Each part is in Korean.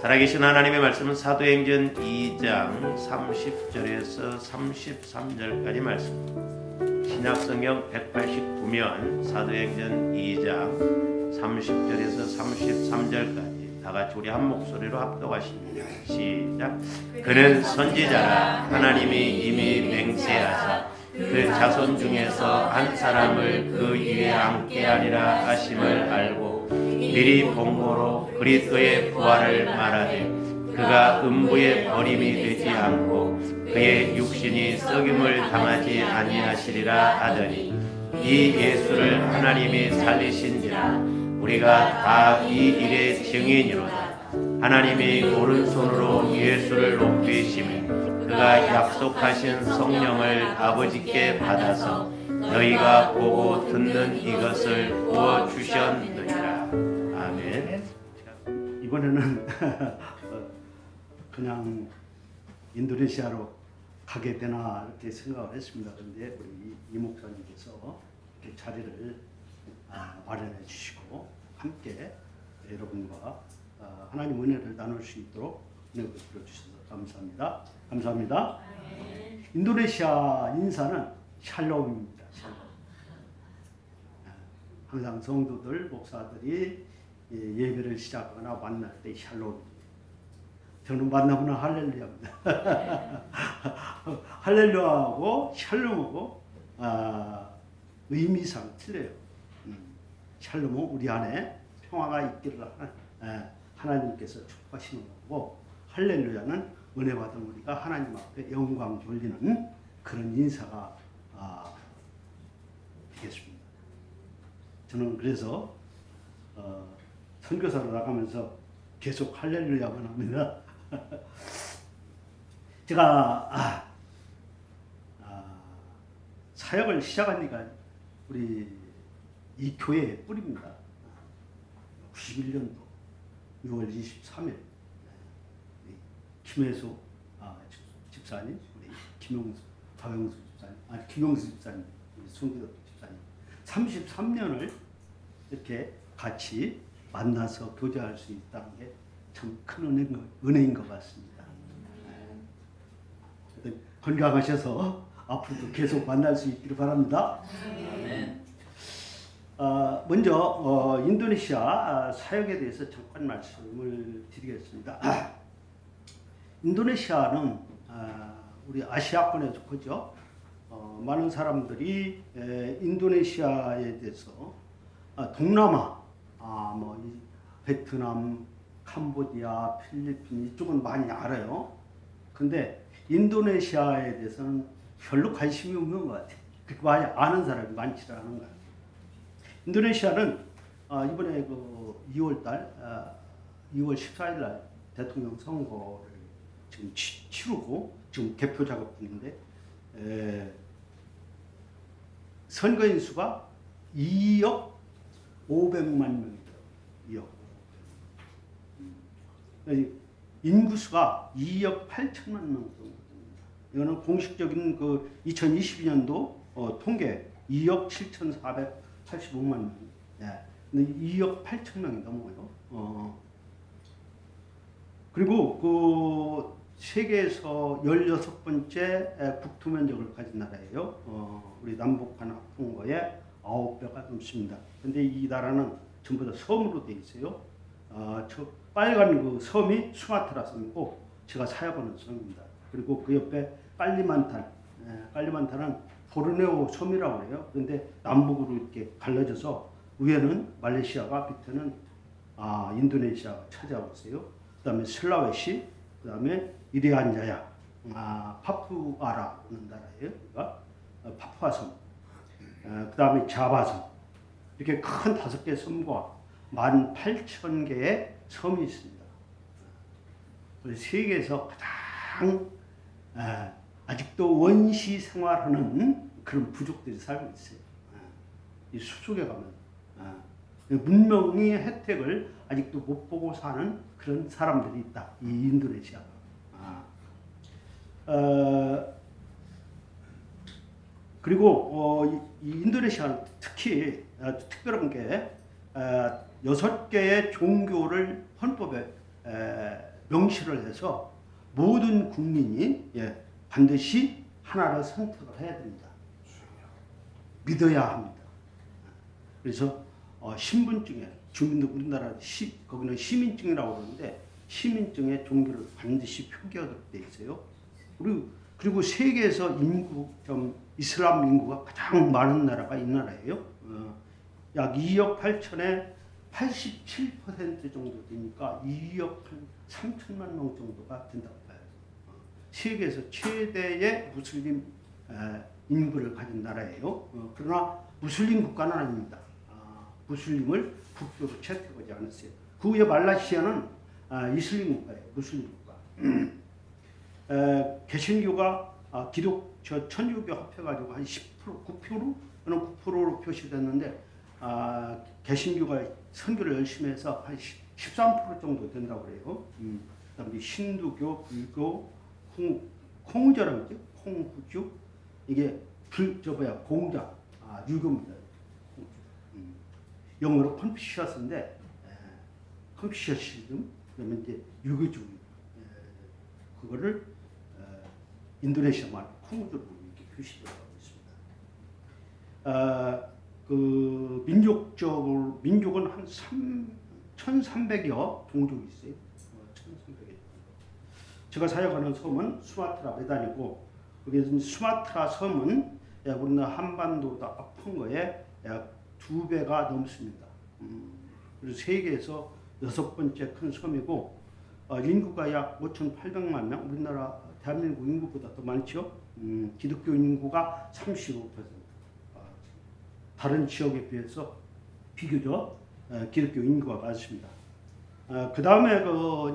살아계신 하나님의 말씀은 사도행전 2장 30절에서 33절까지 말씀. 신약성경 189면 사도행전 2장 30절에서 33절까지 다같이 우리 한 목소리로 합독하십니다. 시작. 그는 선지자라 하나님이 이미 맹세하사 그 자손 중에서 한 사람을 그 위에 앉게 하리라 하심을 알고 미리 본고로 그리스도의 부활을 말하되 그가 음부에 버림이 되지 않고 그의 육신이 썩임을 당하지 아니하시리라 하더니 이 예수를 하나님이 살리신지라 우리가 다 이 일의 증인이로다. 하나님이 오른손으로 예수를 높이시며 그가 약속하신 성령을 아버지께 받아서 너희가 보고 듣는 이것을 부어주셨느니라. 아멘. 이번에는 그냥 인도네시아로 가게 되나 이렇게 생각을 했습니다. 그런데 우리 이 목사님께서 이렇게 자리를 마련해 주시고 함께 여러분과 하나님 은혜를 나눌 수 있도록 은혜를 베풀어 주셔서 감사합니다. 감사합니다. 인도네시아 인사는 샬롬입니다. 샬롬. 항상 성도들, 목사들이 예배를 시작하거나 만날 때 샬롬. 저는 만나보나 할렐루야입니다. 할렐루야하고 샬롬하고 의미상 틀려요. 샬롬은 우리 안에 평화가 있기를 하나님께서 축복하시는 거고, 할렐루야는 은혜 받은 우리가 하나님 앞에 영광 돌리는 그런 인사가 되겠습니다. 저는 그래서 선교사로 나가면서 계속 할렐루야만 합니다. 제가 사역을 시작한 지가 우리 이 교회의 뿌리입니다. 91년도 6월 23일 김혜수 집사님, 우리 박영수 집사님, 김용수 집사님, 송기덕 집사님 33년을 이렇게 같이 만나서 교제할 수 있다는 게 참 큰 은혜인 것 같습니다. 건강하셔서 앞으로도 계속 만날 수 있기를 바랍니다. 먼저 인도네시아 사역에 대해서 잠깐 말씀을 드리겠습니다. 인도네시아는 우리 아시아권에 속하죠. 많은 사람들이 인도네시아에 대해서 동남아, 베트남, 캄보디아, 필리핀 이쪽은 많이 알아요. 근데 인도네시아에 대해서는 별로 관심이 없는 것 같아요. 그렇게 많이 아는 사람이 많지 않은 것 같아요. 인도네시아는 이번에 그 2월 14일 날 대통령 선거를 지금 치르고 지금 개표 작업 중인데 선거인 수가 2억 500만 명이더라고요. 2억. 인구수가 2억 8천만 명 정도 됩니다. 이거는 공식적인 그 2022년도 통계 2억 7,485만 명. 예. 근데 2억 8천 명이 넘어요. 그리고 그 세계에서 16번째 국토 면적을 가진 나라예요. 우리 남북한 합한 거에 9배가 넘습니다. 근데 이 나라는 전부 다 섬으로 되어 있어요. 저 빨간 그 섬이 수마트라 섬이고 제가 사역하는 섬입니다. 그리고 그 옆에 깔리만탄은 보르네오 섬이라고 해요. 그런데 남북으로 이렇게 갈라져서 위에는 말레이시아가 밑에는 인도네시아가 차지하고 있어요. 그다음에 슬라웨시, 그다음에 이리안자야, 파푸아라는 나라예요. 그러니까 파푸아섬, 그다음에 자바섬, 이렇게 큰 5개 섬과 18,000개의 섬이 있습니다. 세계에서 가장 아직도 원시 생활하는 그런 부족들이 살고 있어요. 이 숲속에 가면 문명의 혜택을 아직도 못 보고 사는 그런 사람들이 있다. 이 인도네시아가. 그리고 이 인도네시아는 특히 특별한 게 6개의 종교를 헌법에 명시를 해서 모든 국민이 반드시 하나를 선택을 해야 됩니다. 믿어야 합니다. 그래서 신분증에 주민등 우리나라 거기는 시민증이라고 그러는데 시민증에 종교를 반드시 표기하도록 돼 있어요. 그리고 세계에서 이슬람 인구가 가장 많은 나라가 이 나라예요. 약 2억 8천에 87% 정도 되니까 2억 3천만 명 정도가 된다고 봐요. 세계에서 최대의 무슬림 인구를 가진 나라예요. 그러나 무슬림 국가는 아닙니다. 무슬림을 국교로 채택하지 않았어요. 그 후에 말라시아는 이슬림 국가예요. 무슬림 국가. 개신교가 천주교 합해가지고 한 10%, 9%는 9%로 표시됐는데 개신교가 선교를 열심히 해서 한 13% 정도 된다고 그래요. 그다음에 힌두교, 불교, 콩우자라고 하죠. 콩후주 이게 공자, 유교입니다. 영어로 컨피셔스인데 컨피셔시즘 그러면 이제 유교주의 그거를 인도네시아 말 콩우주로 이렇게 표시되어 있습니다. 그 민족은 한 1,300여 종족이 있어요. 1,300여. 제가 사역하는 섬은 수마트라 메단이고 거기서 수마트라 섬은 우리나라 한반도보다 아픈 거에 약 2배가 넘습니다. 그래서 세계에서 6번째 큰 섬이고 인구가 약 5,800만 명, 우리나라 대한민국 인구보다 더 많죠. 기독교 인구가 35%. 다른 지역에 비해서 비교적 기독교 인구가 많습니다. 그 다음에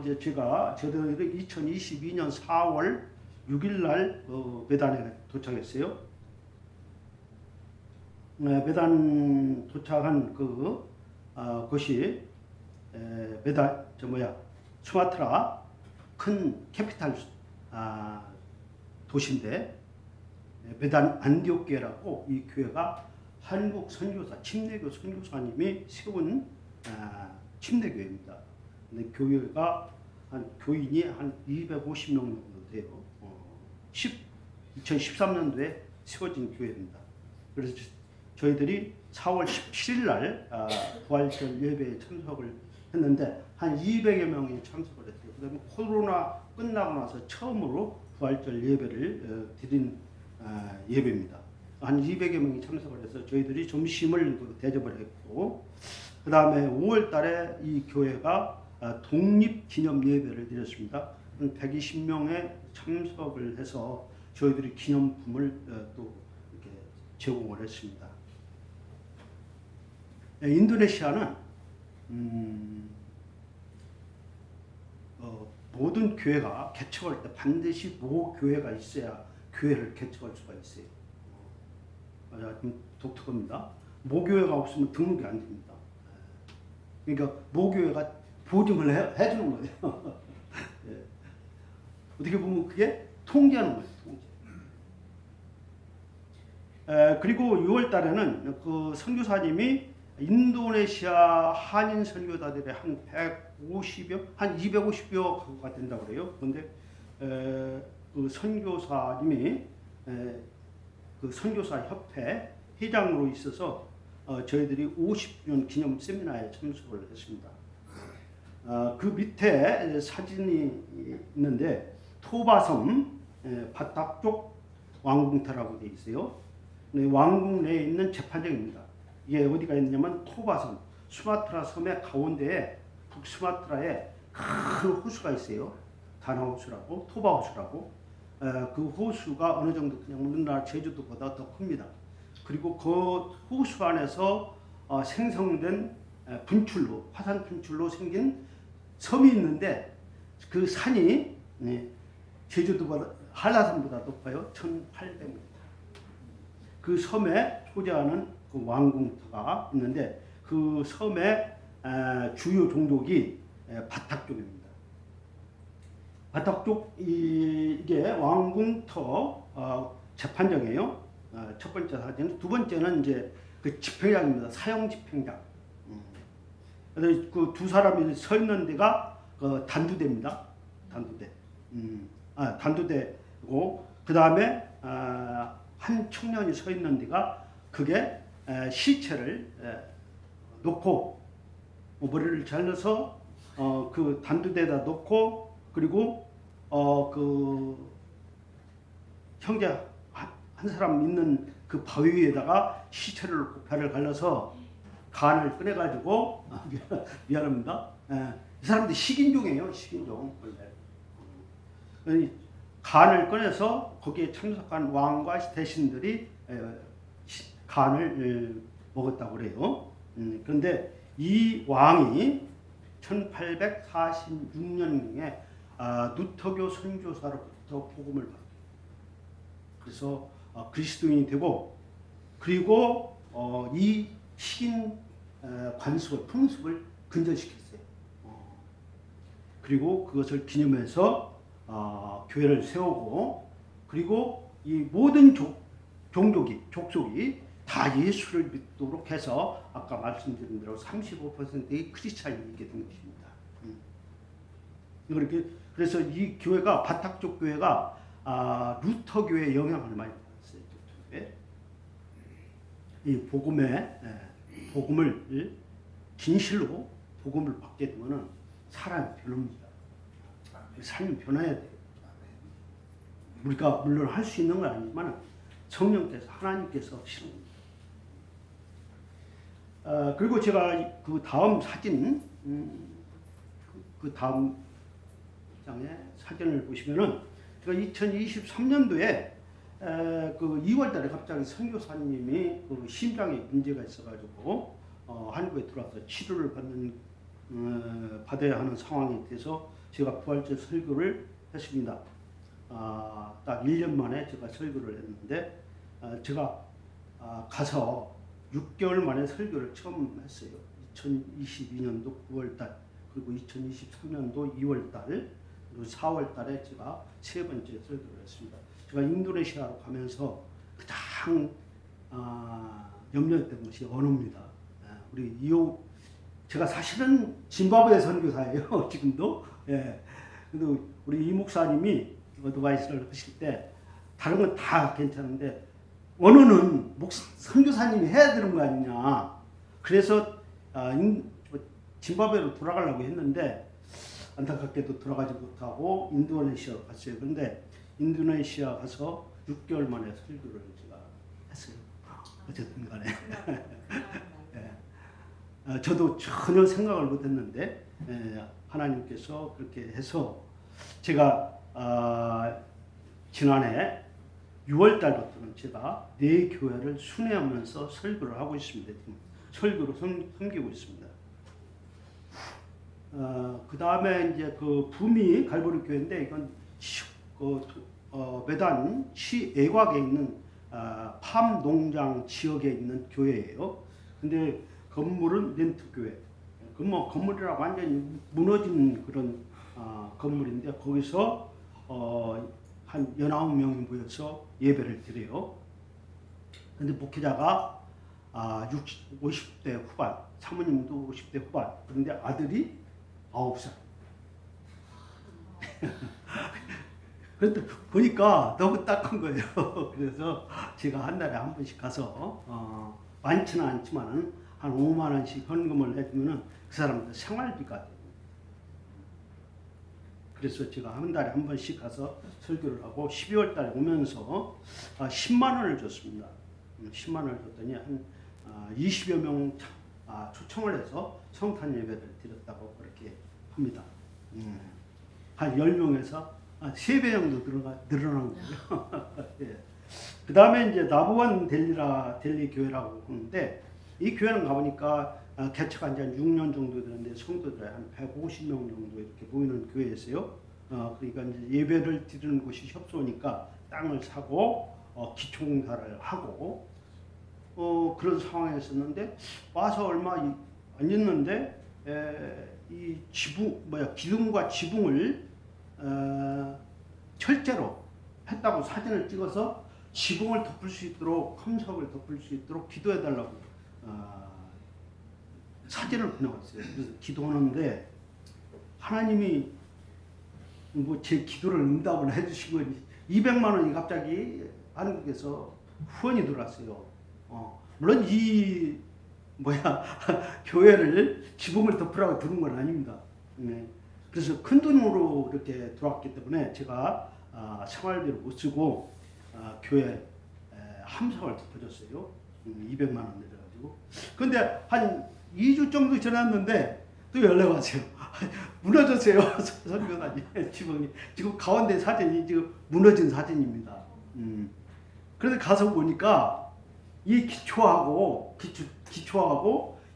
이제 저희들이 2022년 4월 6일 날 메단에 도착했어요. 메단 도착한 곳이 수마트라 큰 캐피탈 도시인데 메단 안디옥교회라고 이 교회가 한국 선교사 침례교 선교사님이 세운 침례교회입니다. 근데 교회가 교인이 한 250명 정도 돼요. 2013년도에 세워진 교회입니다. 그래서 저희들이 4월 17일 날 부활절 예배에 참석을 했는데 한 200여 명이 참석을 했어요. 그다음에 코로나 끝나고 나서 처음으로 부활절 예배를 드린 예배입니다. 한 200여 명이 참석을 해서 저희들이 점심을 대접을 했고 그 다음에 5월 달에 이 교회가 독립기념 예배를 드렸습니다. 한 120명의 참석을 해서 저희들이 기념품을 또 이렇게 제공을 했습니다. 인도네시아는 모든 교회가 개척할 때 반드시 모교회가 있어야 교회를 개척할 수가 있어요. 좀 독특합니다. 모교회가 없으면 등록이 안 됩니다. 그러니까 모교회가 보증을 해주는 거예요. 어떻게 보면 그게 통제하는 거예요. 통제. 그리고 6월 달에는 그 선교사님이 인도네시아 한인 선교사들의 한 150여, 한 250여 가구가 된다고 그래요. 그런데 그 선교사님이 그 선교사 협회 회장으로 있어서 저희들이 50주년 기념 세미나에 참석을 했습니다. 그 밑에 사진이 있는데 토바섬 바닥 쪽 왕궁터라고 되어 있어요. 왕궁 내에 있는 재판정입니다. 이게 어디가 있냐면 토바섬, 수마트라 섬의 가운데에 북수마트라에 큰 호수가 있어요. 다나호수라고, 토바호수라고. 그 호수가 어느 정도 그냥 우리나라 제주도보다 더 큽니다. 그리고 그 호수 안에서 생성된 분출로, 화산 분출로 생긴 섬이 있는데 그 산이 제주도보다 한라산보다 높아요. 1,800m. 그 섬에 소재하는 그 왕궁터가 있는데 그 섬의 주요 종족이 바탁족입니다. 바탁족 이게 왕궁터 재판정이에요. 첫 번째 사진. 두 번째는 이제 그 집행장입니다. 사형 집행장. 그래서 그 두 사람이 서 있는 데가 그 그 단두대입니다. 단두대. 단두대고 그 다음에 한 청년이 서 있는 데가 그게 시체를 놓고 머리를 잘라서 그 단두대에다 놓고 그리고 그 형제 한 사람 있는 그 바위 위에다가 시체를 놓고 배를 갈라서 간을 꺼내가지고 미안합니다. 이 사람들이 식인종이에요. 식인종 원래. 간을 꺼내서 거기에 참석한 왕과 대신들이 간을 먹었다고 그래요. 그런데 이 왕이 1846년경에 누터교 선교사로부터 복음을 받고 그래서 그리스도인이 되고 그리고 이 식인 관습을 풍습을 근절시켰어요. 그리고 그것을 기념해서 교회를 세우고 그리고 이 모든 족속이 다 예수를 믿도록 해서 아까 말씀드린 대로 35%의 크리스찬이 있게 된 것입니다. 이렇게 그래서 이 교회가 바탁족 교회가 루터 교회의 영향을 많이 받았어요. 이 복음을 진실로 복음을 받게 되면은 사람이 변합니다. 삶이 변해야 돼요. 우리가 물론 할 수 있는 건 아니지만 성령께서 하나님께서 하시는 겁니다. 그리고 제가 그 다음 사진 그 다음 장에 사진을 보시면은 제가 2023년도에 그 2월달에 갑자기 선교사님이 그 심장에 문제가 있어가지고 한국에 들어와서 치료를 받아야 하는 상황이 돼서 제가 부활절 설교를 했습니다. 딱 1년 만에 제가 설교를 했는데 제가 가서 6개월 만에 설교를 처음 했어요. 2022년도 9월달 그리고 2023년도 2월달 그리고 4월달에 제가 세 번째 설교를 했습니다. 제가 인도네시아로 가면서 가장 염려했던 것이 언어입니다. 우리 제가 사실은 짐바브웨 선교사예요. 지금도. 예. 근데 우리 이 목사님이 어드바이스를 하실 때 다른 건 다 괜찮은데 언어는 선교사님이 해야 되는 거 아니냐. 그래서 짐바브웨로 돌아가려고 했는데 안타깝게도 돌아가지 못하고 인도네시아로 갔어요. 그런데 인도네시아 가서 6개월 만에 설교를 제가 했어요. 어쨌든 간에. 예. 저도 전혀 생각을 못했는데 하나님께서 그렇게 해서 제가 지난해 6월 달부터는 제가 네 교회를 순회하면서 설교를 하고 있습니다. 지금 설교로 섬기고 있습니다. 그 다음에 이제 그 부미 갈보리 교회인데 이건 메단 시 애곽에 있는 팜 농장 지역에 있는 교회예요. 근데 건물은 렌트 교회. 뭐 건물이라고 완전히 무너진 그런 건물인데 거기서 한 19명이 모여서 예배를 드려요. 근데 목회자가 50대 후반, 사모님도 50대 후반. 그런데 아들이 9살. 그런데 보니까 너무 딱한 거예요. 그래서 제가 한 달에 한 번씩 가서 많지는 않지만은 한 5만 원씩 헌금을 해주면은 그 사람들 생활비가 돼요. 그래서 제가 한 달에 한 번씩 가서 설교를 하고 12월 달에 오면서 10만 원을 줬습니다. 10만 원을 줬더니 한 20여 명 초청을 해서 성탄 예배를 드렸다고 그렇게 합니다. 한 10명에서 3배 정도 늘어난 거예요. 예. 그 다음에 이제 나부원 델리 교회라고 하는데 이 교회는 가보니까 개척한 지 한 6년 정도 되는데 성도들이 한 150명 정도 이렇게 모이는 교회였어요. 그러니까 이제 예배를 드리는 곳이 협소하니까 땅을 사고 기초공사를 하고 그런 상황이었었는데 와서 얼마 안 있는데 이 기둥과 지붕을 철제로 했다고 사진을 찍어서 지붕을 덮을 수 있도록 컴석을 덮을 수 있도록 기도해달라고 사진을 보내왔어요. 그래서 기도하는데 하나님이 뭐 제 기도를 응답을 해주신 거니 200만 원이 갑자기 한국에서 후원이 들어왔어요. 물론 이 교회를 지붕을 덮으라고 들은 건 아닙니다. 네. 그래서 큰 돈으로 이렇게 들어왔기 때문에 제가 생활비를 못 쓰고 교회 함성을 덮어줬어요. 200만 원 내려가지고. 근데 한 2주 정도 지났는데 또 연락 왔어요. 무너졌어요. 선교사님 지붕이. 지금 가운데 사진이 지금 무너진 사진입니다. 그래서 가서 보니까 이 기초하고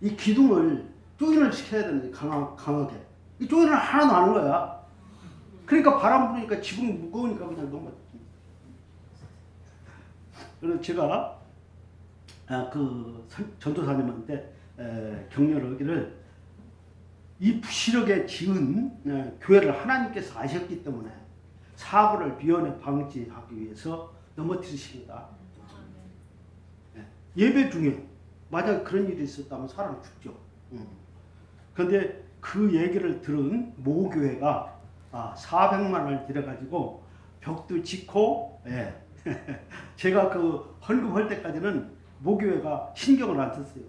이 기둥을 조인을 시켜야 되는데 강하게. 이 조인을 하나도 안 하는 거야. 그러니까 바람 부니까 지붕 무거우니까 그냥 넘어졌습니다. 그래서 제가 그 전도사님한테 격려를 하기를 이 부실하게 지은 교회를 하나님께서 아셨기 때문에 사고를 미연에 방지하기 위해서 넘어뜨리십니다. 예배 중에 만약 그런 일이 있었다면 사람 죽죠. 그런데 그 얘기를 들은 모교회가 400만 원을 들여가지고 벽도 짓고, 제가 그 헌금할 때까지는 모교회가 신경을 안 썼어요.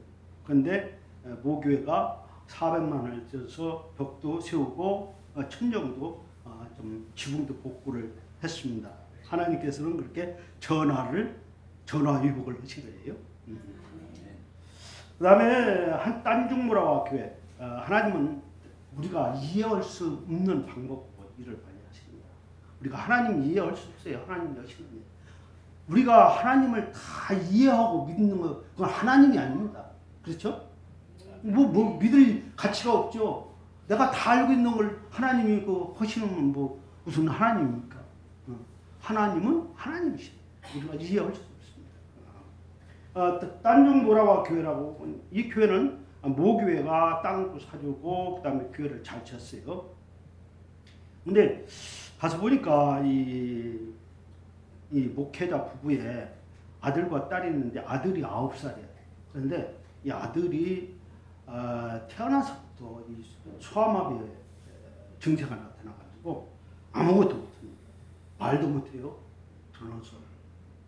그런데 모교회가 400만 원을 들여서 벽도 세우고 천정도 좀 지붕도 복구를 했습니다. 하나님께서는 그렇게 전화위복을 하신 거예요. 그 다음에 한 딴중무라와 교회. 하나님은 우리가 이해할 수 없는 방법으로 일을 많이 하십니다. 우리가 하나님 이해할 수 없어요. 하나님 여시는 우리가 하나님을 다 이해하고 믿는 거 그건 하나님이 아닙니다. 그렇죠? 뭐 믿을 가치가 없죠. 내가 다 알고 있는 걸 하나님이 하시는 뭐 무슨 하나님입니까? 하나님은 하나님이시죠. 우리가 이해할 수 없습니다. 딴중모라와 교회라고 이 교회는 모교회가 땅도 사주고 그다음에 교회를 잘 쳤어요. 근데 가서 보니까 이 목회자 부부의 아들과 딸이 있는데 아들이 9살이에요. 그런데 이 아들이 태어나서부터 이 소아마비의 증세가 나타나가지고 아무것도 못합니다. 말도 못해요. 들어서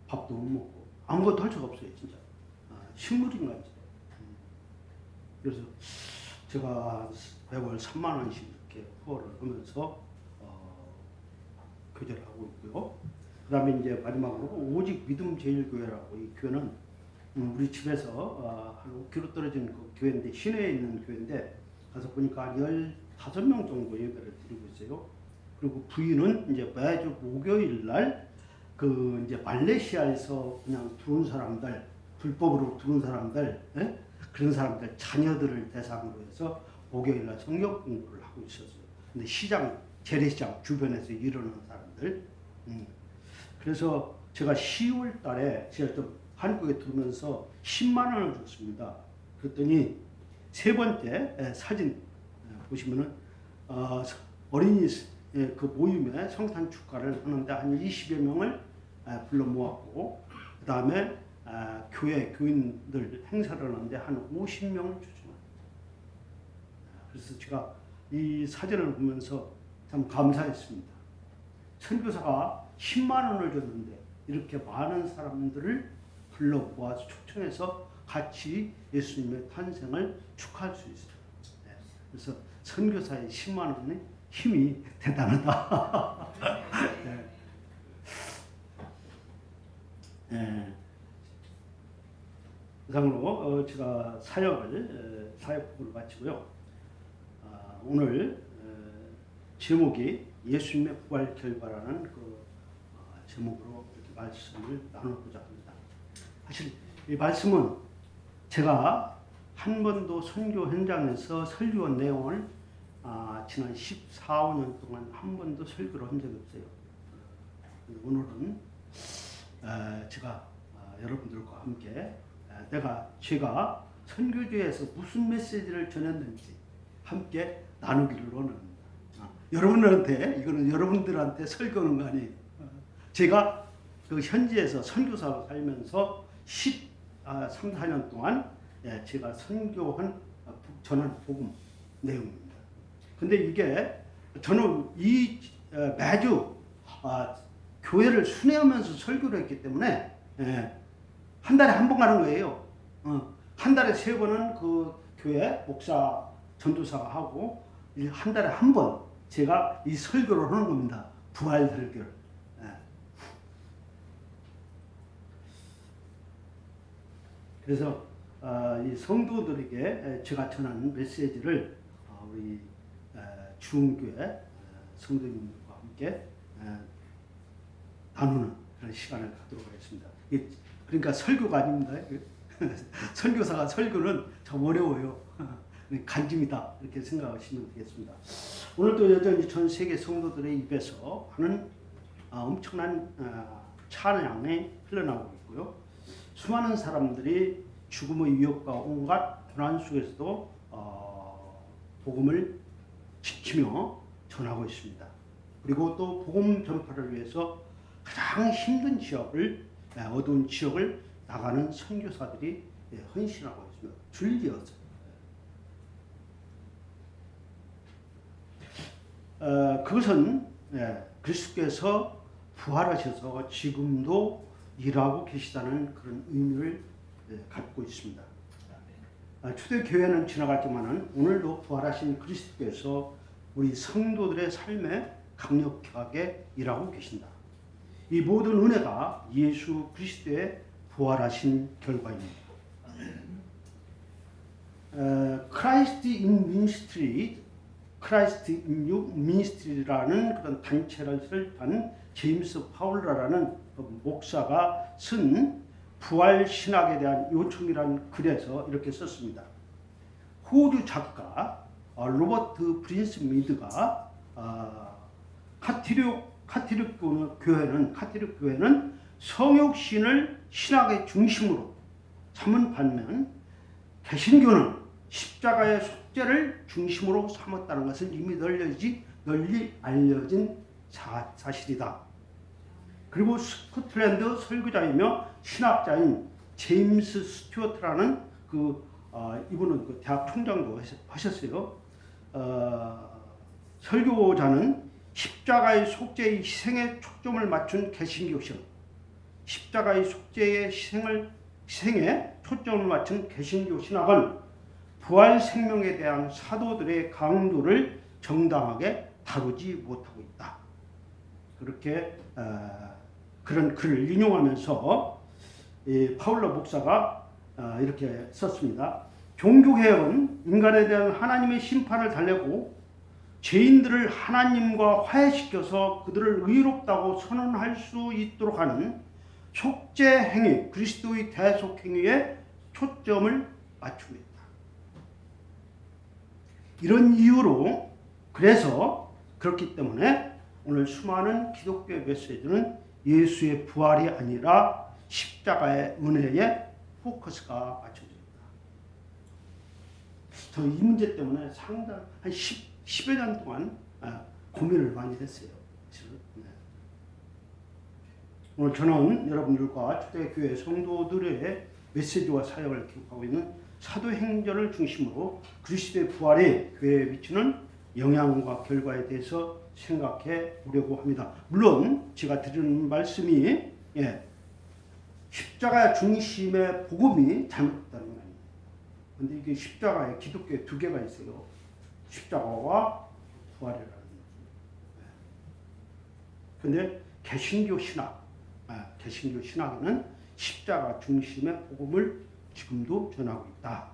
밥도 못 먹고 아무것도 할 수가 없어요. 진짜 식물인간지. 그래서 제가 매월 3만 원씩 이렇게 후원을 하면서 교제를 하고 있고요. 그 다음에 이제 마지막으로 오직 믿음 제일교회라고 이 교회는 우리 집에서 한 5km 떨어진 그 교회인데 시내에 있는 교회인데 가서 보니까 15명 정도 예배를 드리고 있어요. 그리고 부인은 이제 매주 목요일 날 그 이제 말레이시아에서 그냥 들어온 사람들 불법으로 들어온 사람들 그런 사람들 자녀들을 대상으로 해서 목요일 날 성경 공부를 하고 있었어요. 근데 재래시장 주변에서 일어나는 사람들. 그래서 제가 10월 달에 제가 좀 한국에 들어오면서 10만 원을 줬습니다. 그랬더니 세 번째 사진 보시면은 어린이 그 모임에 성탄 축가를 하는데 한 20여 명을 불러 모았고 그 다음에 교회 교인들 행사를 하는데 한 50명을 초청합니다. 그래서 제가 이 사진을 보면서 참 감사했습니다. 선교사가 10만 원을 줬는데 이렇게 많은 사람들을 불러 모아서 초청해서 같이 예수님의 탄생을 축하할 수 있어요. 그래서 선교사의 10만 원의 힘이 대단하다. 이상으로 제가 사역부를 마치고요. 오늘 제목이 예수님의 부활 결과라는 그 제목으로 이렇게 말씀을 나누고자 합니다. 사실 이 말씀은 제가 한 번도 선교 현장에서 설교한 내용을 지난 14, 15년 동안 한 번도 설교를 한 적이 없어요. 오늘은 제가 여러분들과 함께 제가 선교지에서 무슨 메시지를 전했는지 함께 나누기를 원합니다. 이거는 여러분들한테 설교하는 거 아니에요. 제가 그 현지에서 선교사로 살면서 13, 14년 동안 제가 전한 복음 내용입니다. 근데 이게 저는 매주 교회를 순회하면서 설교를 했기 때문에 한 달에 한 번 가는 거예요. 한 달에 3번은 그 교회 목사 전도사가 하고 한 달에 한 번 제가 이 설교를 하는 겁니다. 부활 설교를. 그래서 이 성도들에게 제가 전하는 메시지를 우리 주흥교회 성도님들과 함께 나누는 그런 시간을 갖도록 하겠습니다. 그러니까 설교가 아닙니다. 설교사가 설교는 좀 어려워요. 간증이다 이렇게 생각하시면 되겠습니다. 오늘도 여전히 전 세계 성도들의 입에서 하는 엄청난 찬양이 흘러나오고 있고요. 수많은 사람들이 죽음의 위협과 온갖 고난 속에서도 복음을 지키며 전하고 있습니다. 그리고 또 복음 전파를 위해서 가장 힘든 지역을 어두운 지역을 나가는 선교사들이 헌신하고 있습니다. 줄지어서 그것은 그리스도께서 부활하셔서 지금도 일하고 계시다는 그런 의미를 갖고 있습니다. 초대교회는 지나갔지만 오늘도 부활하신 그리스도께서 우리 성도들의 삶에 강력하게 일하고 계신다. 이 모든 은혜가 예수 그리스도의 부활하신 결과입니다. 크라이스트 인 미니스트리, 크라이스트 인 미니스트리라는 그런 단체를 설립한 제임스 파울러라는 목사가 쓴 부활 신학에 대한 요청이라는 글에서 이렇게 썼습니다. 호주 작가 로버트 프린스 미드가 카톨릭 교회는 성육신을 신학의 중심으로 삼은 반면 개신교는 십자가의 속죄를 중심으로 삼았다는 것은 이미 널리 알려진 사실이다. 그리고 스코틀랜드 설교자이며 신학자인 제임스 스튜어트라는 이분은 그 대학 총장도 하셨어요. 설교자는 십자가의 속죄의 희생에 초점을 맞춘 개신교신, 십자가의 속죄의 희생에 초점을 맞춘 개신교 신학은 부활 생명에 대한 사도들의 강도를 정당하게 다루지 못하고 있다. 그렇게 그런 글을 인용하면서 파울러 목사가 이렇게 썼습니다. 종교개혁은 인간에 대한 하나님의 심판을 달래고 죄인들을 하나님과 화해시켜서 그들을 의롭다고 선언할 수 있도록 하는 속죄 행위, 그리스도의 대속 행위에 초점을 맞추고 있다. 이런 이유로 그렇기 때문에 오늘 수많은 기독교의 메시지는 예수의 부활이 아니라 십자가의 은혜에 포커스가 맞춰집니다. 저 이 문제 때문에 상당 한 10여 년 동안 고민을 많이 했어요. 오늘 저는 여러분들과 초대교회 성도들의 메시지와 사역을 기록하고 있는 사도행전을 중심으로 그리스도의 부활이 교회에 미치는 영향과 결과에 대해서 생각해 보려고 합니다. 물론 제가 드리는 말씀이 십자가 중심의 복음이 잘못됐다는 거 아니에요. 그런데 이게 십자가에 기독교에 두 개가 있어요. 십자가와 부활이라는 거죠. 그런데 개신교 신학에는 십자가 중심의 복음을 지금도 전하고 있다.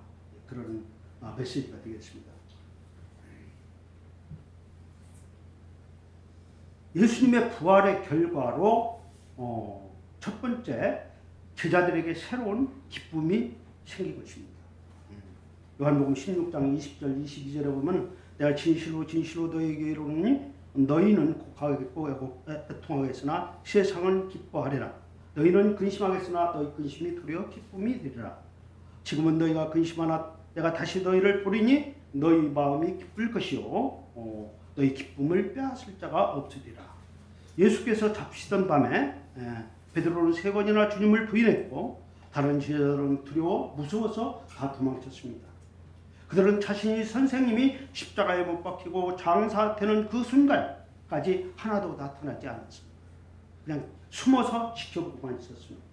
그런 메시지가 되겠습니다. 예수님의 부활의 결과로 첫 번째 제자들에게 새로운 기쁨이 생긴 것입니다. 요한복음 16장 20절 22절에 보면 내가 진실로 너희에게 이르노니 너희는 곡하겠고 애통하겠으나 세상은 기뻐하리라. 너희는 근심하겠으나 너희 근심이 도리어 기쁨이 되리라. 지금은 너희가 근심하나 내가 다시 너희를 보리니 너희 마음이 기쁠 것이요 너희 기쁨을 빼앗을 자가 없으리라. 예수께서 잡히시던 밤에 베드로는 3번이나 주님을 부인했고 다른 제자들은 두려워 무서워서 다 도망쳤습니다. 그들은 자신이 선생님이 십자가에 못 박히고 장사되는 그 순간까지 하나도 나타나지 않았습니다. 그냥 숨어서 지켜보고만 있었습니다.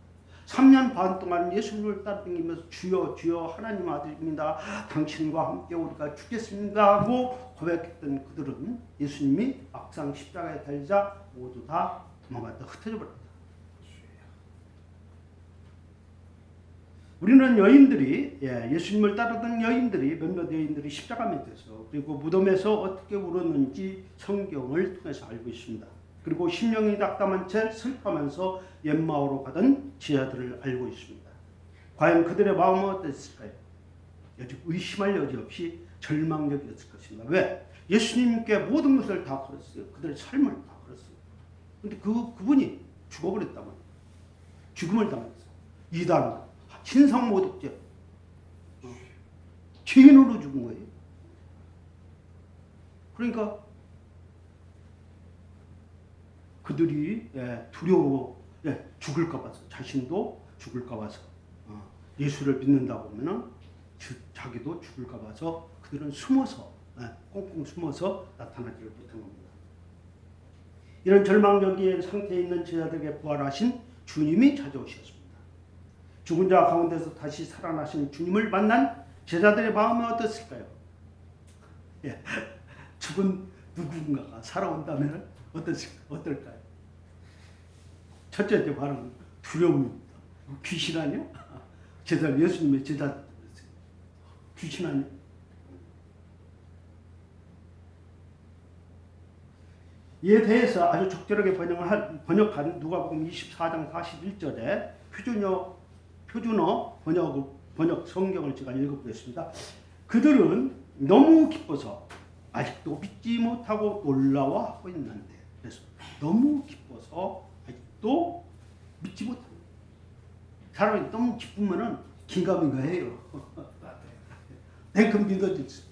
3년 반 동안 예수님을 따라다니면서 주여 주여 하나님 아들입니다. 당신과 함께 우리가 죽겠습니다 하고 고백했던 그들은 예수님이 막상 십자가에 달리자 모두 다 도망갔다 흩어져 버렸다. 우리는 여인들이 예수님을 따르던 여인들이 몇몇 여인들이 십자가 밑에서 그리고 무덤에서 어떻게 울었는지 성경을 통해서 알고 있습니다. 그리고 심령이 낙담한 채 슬퍼하면서 엠마오로 가던 제자들을 알고 있습니다. 과연 그들의 마음은 어땠을까요? 여지 의심할 여지 없이 절망적이었을 것입니다. 왜? 예수님께 모든 것을 다 걸었어요. 그들의 삶을 다 걸었어요. 그런데 그분이 죽어버렸단 말이에요. 죽음을 당했어요. 이단, 신성모독죄, 죄인으로 죽은 거예요. 그러니까 그들이 두려워 죽을까 봐서 자신도 죽을까 봐서 예수를 믿는다고 하면은 자기도 죽을까 봐서 그들은 숨어서 꽁꽁 숨어서 나타나지를 못한 겁니다. 이런 절망적인 상태에 있는 제자들에게 부활하신 주님이 찾아오셨습니다. 죽은 자 가운데서 다시 살아나신 주님을 만난 제자들의 마음이 어떻을까요? 죽은 누군가가 살아온다면 어떨까요? 첫째 반응은 두려움입니다. 귀신 아니야? 예수님의 제자들 귀신 아니야? 이에 대해서 아주 적절하게 번역한 누가복음 24장 41절에 표준어 번역 성경을 제가 읽어보겠습니다. 그들은 너무 기뻐서 아직도 믿지 못하고 놀라워하고 있는데, 그래서 너무 기뻐서 아직도 믿지 못합니다. 사람이 너무 기쁘면은 긴가민가 해요. 냉큼 믿어지지.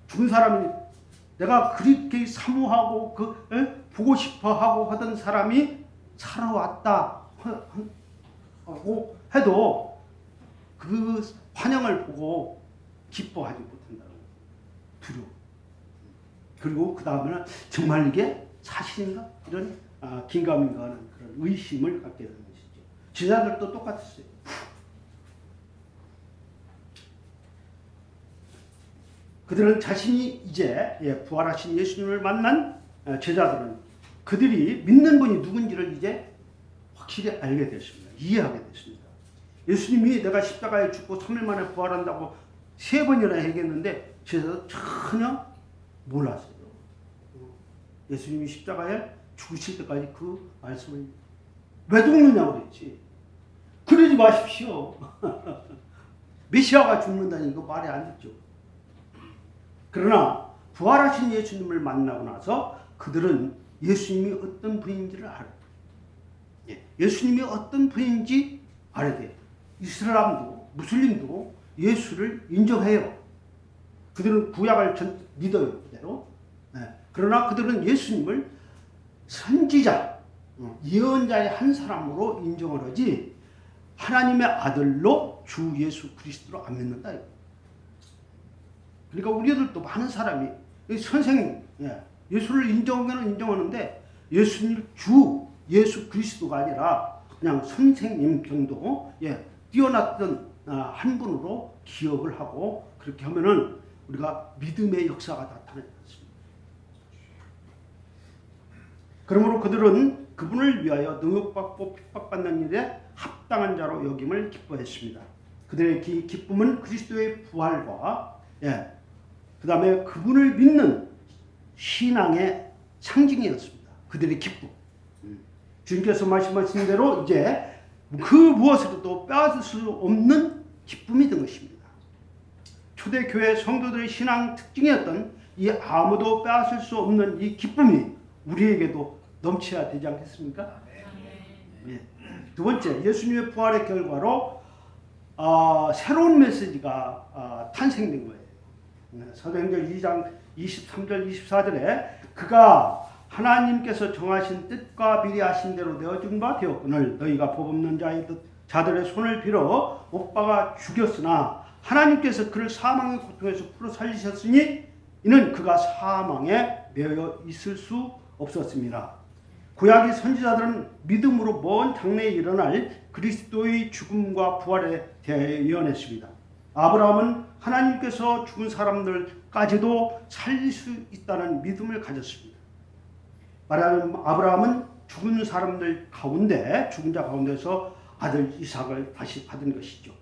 죽은 사람이 내가 그렇게 사모하고 보고 싶어하고 하던 사람이 살아왔다 하고 해도 그 환영을 보고 기뻐하지 못한다는 두려움. 그리고 그 다음에는 정말 이게 사실인가? 이런 긴가민가 하는 그런 의심을 갖게 되는 것이죠. 제자들도 똑같았어요. 그들은 자신이 이제 부활하신 예수님을 만난 제자들은 그들이 믿는 분이 누군지를 이제 확실히 알게 됐습니다. 이해하게 됐습니다. 예수님이 내가 십자가에 죽고 3일 만에 부활한다고 3번이나 얘기했는데 제자들 전혀 몰랐어요. 예수님이 십자가에 죽으실 때까지 그 말씀을 왜 죽느냐고 그랬지. 그러지 마십시오. 메시아가 죽는다니 이거 말이 안 됐죠. 그러나 부활하신 예수님을 만나고 나서 그들은 예수님이 어떤 분인지를 알아요. 예수님이 어떤 분인지 알아야 돼요. 이슬람도 무슬림도 예수를 인정해요. 그들은 구약을 믿어요. 그대로. 그러나 그들은 예수님을 선지자, 예언자의 한 사람으로 인정을 하지 하나님의 아들로 주 예수 그리스도로 안 믿는다. 그러니까 우리들도 많은 사람이 선생님, 예수를 인정하면 인정하는데 예수님 주 예수 그리스도가 아니라 그냥 선생님 정도 뛰어났던 한 분으로 기억을 하고 그렇게 하면은 우리가 믿음의 역사가 나타나지 않습니다. 그러므로 그들은 그분을 위하여 능욕받고 핍박받는 일에 합당한 자로 여김을 기뻐했습니다. 그들의 기쁨은 그리스도의 부활과 그 다음에 그분을 믿는 신앙의 상징이었습니다. 그들의 기쁨. 주님께서 말씀하신 대로 이제 그 무엇으로도 빼앗을 수 없는 기쁨이 된 것입니다. 초대교회 성도들의 신앙 특징이었던 이 아무도 빼앗을 수 없는 이 기쁨이 우리에게도 넘쳐야 되지 않겠습니까? 두 번째, 예수님의 부활의 결과로 새로운 메시지가 탄생된 거예요. 사도행전 2장 23절 24절에 그가 하나님께서 정하신 뜻과 미리 하신 대로 되어진 바 되었거늘 너희가 법 없는 자들의 손을 빌어 못 박아 죽였으나 하나님께서 그를 사망의 고통에서 풀어 살리셨으니 이는 그가 사망에 매여 있을 수 없었습니다. 구약의 선지자들은 믿음으로 먼 장래에 일어날 그리스도의 죽음과 부활에 대해 예언했습니다. 아브라함은 하나님께서 죽은 사람들까지도 살릴 수 있다는 믿음을 가졌습니다. 말하자면 아브라함은 죽은 사람들 가운데, 죽은 자 가운데서 아들 이삭을 다시 받은 것이죠.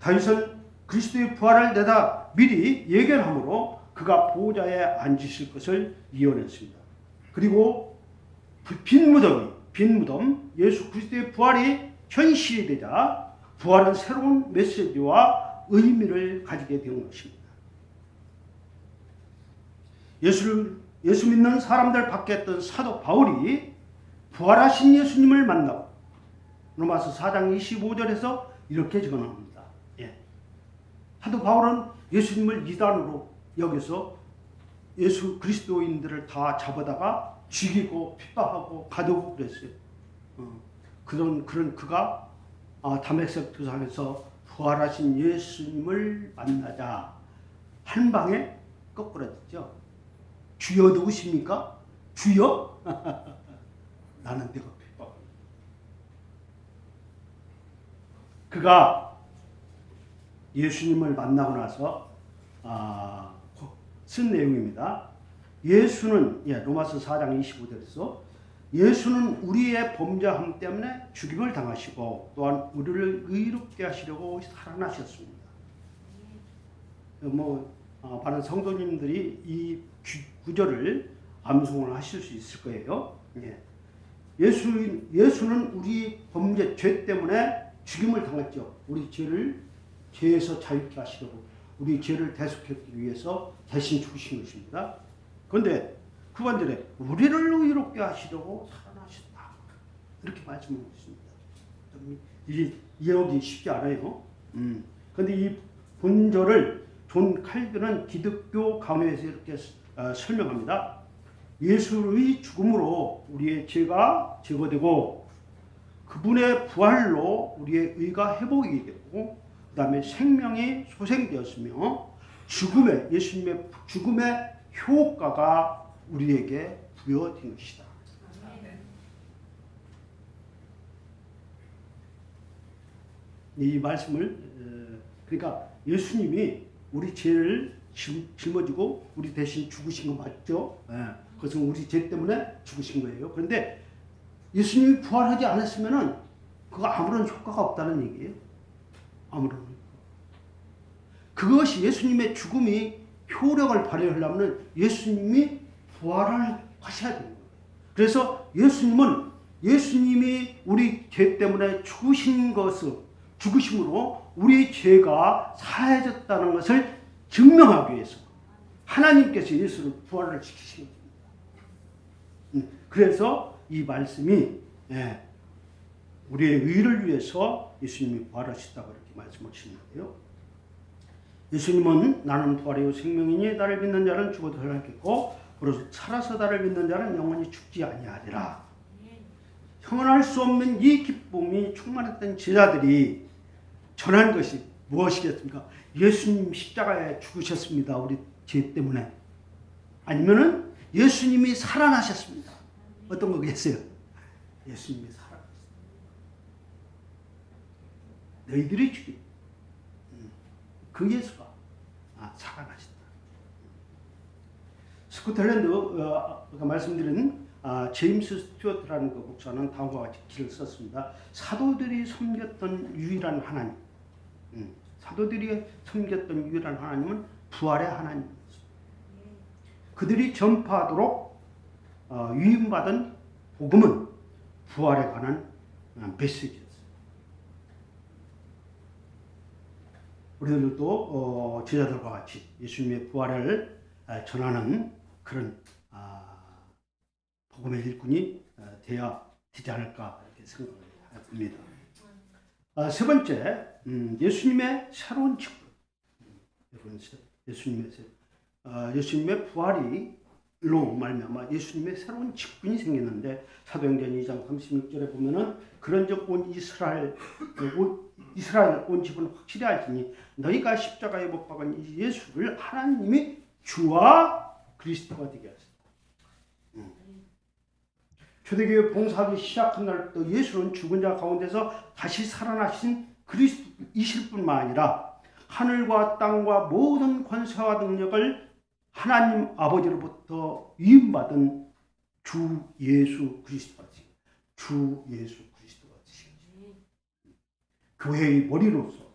다윗은 그리스도의 부활을 내다 미리 예견함으로 그가 보좌에 앉으실 것을 예언했습니다. 그리고 빈 무덤, 예수 그리스도의 부활이 현실이 되자 부활은 새로운 메시지와 의미를 가지게 된 것입니다. 예수 믿는 사람들 밖에 했던 사도 바울이 부활하신 예수님을 만나고 로마서 4장 25절에서 이렇게 증언합니다. 사도 바울은 예수님을 이단으로 여기서 예수 그리스도인들을 다 잡아다가 죽이고 핍박하고 가두고 그랬어요. 그런 그가 다메섹 도상에서 부활하신 예수님을 만나자 한 방에 거꾸라졌죠. 주여 누구십니까? 주여? 나는 내가 핍박. 그가 예수님을 만나고 나서 쓴 내용입니다. 예수는 로마서 4장 25절에서 예수는 우리의 범죄함 때문에 죽임을 당하시고 또한 우리를 의롭게 하시려고 살아나셨습니다. 많은 성도님들이 이 구절을 암송을 하실 수 있을 거예요. 예수는 우리 범죄 죄 때문에 죽임을 당했죠. 우리 죄에서 자유케 하시려고 우리 죄를 대속하기 위해서 대신 죽으신 것입니다. 그런데 그 반절에 우리를 의롭게 하시려고 살아나셨다 이렇게 말씀하고 있습니다. 이게 이해하기 쉽지 않아요. 그런데 이 본절을 존 칼빈은 기독교 강해에서 이렇게 설명합니다. 예수의 죽음으로 우리의 죄가 제거되고 그분의 부활로 우리의 의가 회복이 되고 그 다음에 생명이 소생되었으며 예수님의 죽음의 효과가 우리에게 부여된 것이다. 이 말씀을 그러니까 예수님이 우리 죄를 짊어지고 우리 대신 죽으신 거 맞죠? 그것은 우리 죄 때문에 죽으신 거예요. 그런데 예수님이 부활하지 않았으면은 그거 아무런 효과가 없다는 얘기예요. 아무런. 그것이 예수님의 죽음이 효력을 발휘하려면 예수님이 부활을 하셔야 되는 거예요. 그래서 예수님이 우리 죄 때문에 죽으심으로 우리 죄가 사해졌다는 것을 증명하기 위해서 하나님께서 예수를 부활을 시키신 겁니다. 그래서 이 말씀이 우리의 의를 위해서 예수님이 부활하셨다고 이렇게 말씀하시는데요. 예수님은 나는 부활이요 생명이니 나를 믿는 자는 죽어도 살겠고 살아서 나를 믿는 자는 영원히 죽지 아니하리라. 형언할 수 없는 이 기쁨이 충만했던 제자들이 전한 것이 무엇이겠습니까? 예수님 십자가에 죽으셨습니다. 우리 죄 때문에. 아니면은 예수님이 살아나셨습니다. 어떤 거겠어요? 예수님이 살아나셨습니다. 너희들이 죽인 그 예수가 살아나셨다. 스코틀랜드 아까 말씀드린 제임스 스튜어트라는 그 목사는 다음과 같이 글을 썼습니다. 사도들이 섬겼던 유일한 하나님, 사도들이 섬겼던 유일한 하나님은 부활의 하나님이었습니다. 그들이 전파하도록 위임받은 복음은 부활에 관한 메시지였어요. 우리들도 제자들과 같이 예수님의 부활을 전하는 그런 복음의 일꾼이 되어야 되지 않을까 이렇게 생각을 합니다. 세 번째, 예수님의 새로운 직분. 예수님의 부활이 말미암아 예수님의 새로운 직분이 생겼는데 사도행전 2장 36절에 보면은 그런즉 온 이스라엘 온 집은 확실히 알지니 너희가 십자가에 못 박은 이 예수를 하나님이 주와 그리스도가 되게 하셨다. 초대교회 봉사하기 시작한 날부터 예수는 죽은 자 가운데서 다시 살아나신 그리스도이실 뿐만 아니라 하늘과 땅과 모든 권세와 능력을 하나님 아버지로부터 위임받은 주 예수 그리스도가 되신 주 예수 그리스도가 되신 교회의 머리로서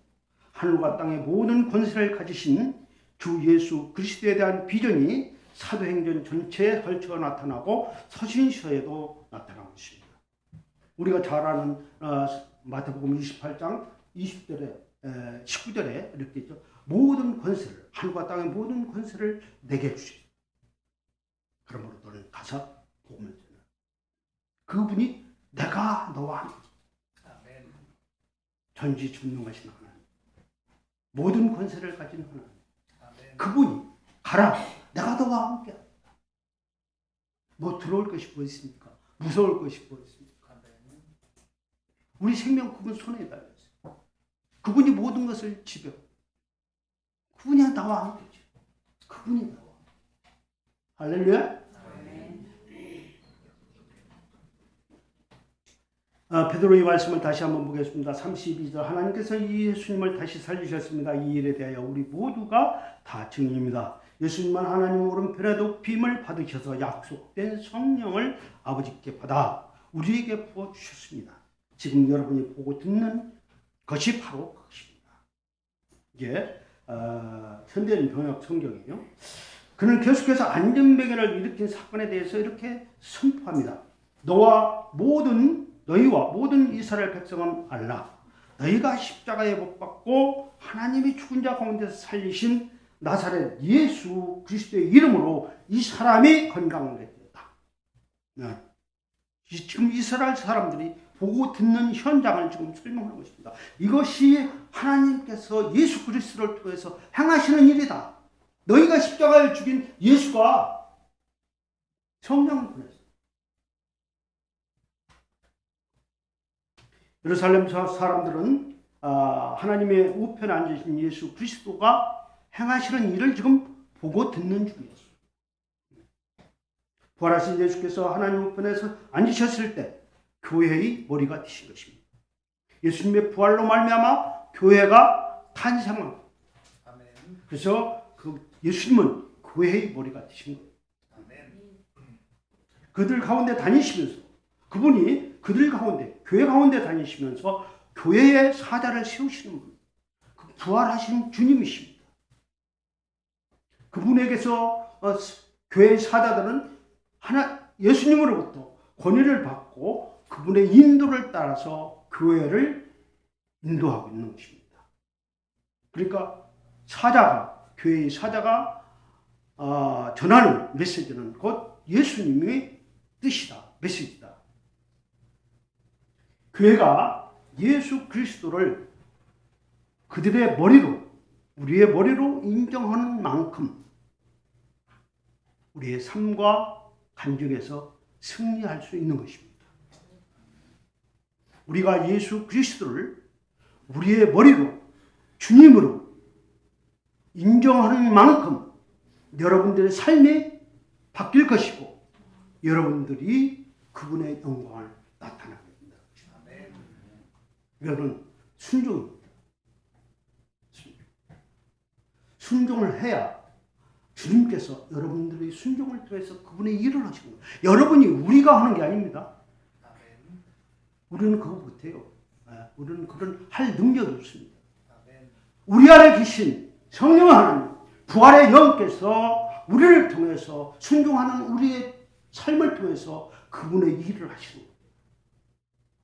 하늘과 땅의 모든 권세를 가지신 주 예수 그리스도에 대한 비전이 사도행전 전체에 걸쳐 나타나고 서신서에도 나타나고 있습니다. 우리가 잘 아는 마태복음 28장 19절에 이렇게 있죠. 모든 권세를 하늘과 땅의 모든 권세를 내게 주시고 그러므로 너는 가서 복음을 전하라. 그분이 내가 너와 함께 전지전능하신 하나님 모든 권세를 가진 하나님 그분이 가라 내가 너와 함께 뭐 들어올 것이 뭐 있습니까? 무서울 것이 뭐 있습니까? 우리 생명 그분 손에 달렸어요. 그분이 모든 것을 지배 그분이 나와 함께죠. 그분이 나와 할렐루야. 베드로의 말씀을 다시 한번 보겠습니다. 32절 하나님께서 이 예수님을 다시 살리셨습니다. 이 일에 대하여 우리 모두가 다 증인입니다. 예수님만 하나님 오른편에 높임을 받으셔서 약속된 성령을 아버지께 받아 우리에게 부어주셨습니다. 지금 여러분이 보고 듣는 것이 바로 그것입니다. 이게 현대인 번역 성경이에요. 그는 계속해서 안전배경을 일으킨 사건에 대해서 이렇게 선포합니다. 너희와 모든 이스라엘 백성은 알라. 너희가 십자가에 못 박고 하나님이 죽은 자 가운데서 살리신 나사렛 예수 그리스도의 이름으로 이 사람이 건강하게 되었다. 지금 이스라엘 사람들이 보고 듣는 현장을 지금 설명하는 것입니다. 이것이 하나님께서 예수 그리스도를 통해서 행하시는 일이다. 너희가 십자가에 죽인 예수가 성령을 보냈어. 예루살렘 사람들은 하나님의 우편에 앉으신 예수 그리스도가 행하시는 일을 지금 보고 듣는 중이었어요. 부활하신 예수께서 하나님 우편에서 앉으셨을 때 교회의 머리가 되신 것입니다. 예수님의 부활로 말미암아 교회가 탄생한 그래서 예수님은 교회의 머리가 되신 거예요. 그들 가운데 다니시면서 그분이 그들 가운데 교회 가운데 다니시면서 교회의 사자를 세우시는 분, 그 부활하신 주님이십니다. 그분에게서 교회의 사자들은 예수님으로부터 권위를 받고 그분의 인도를 따라서 교회를 인도하고 있는 것입니다. 그러니까 교회의 사자가 전하는 메시지는 곧 예수님의 뜻이다, 메시지다. 교회가 예수 그리스도를 그들의 머리로, 우리의 머리로 인정하는 만큼 우리의 삶과 간증에서 승리할 수 있는 것입니다. 우리가 예수 그리스도를 우리의 머리로, 주님으로 인정하는 만큼 여러분들의 삶이 바뀔 것이고 여러분들이 그분의 영광을 나타나게 된다. 이거는 순종입니다. 순종을 해야 주님께서 여러분들의 순종을 통해서 그분의 일을 하시는 거예요. 여러분이 우리가 하는 게 아닙니다. 우리는 그거 못해요. 우리는 그런 할 능력이 없습니다. 우리 안에 계신 성령 하나님, 부활의 영께서 우리를 통해서 순종하는 우리의 삶을 통해서 그분의 일을 하시는 거예요.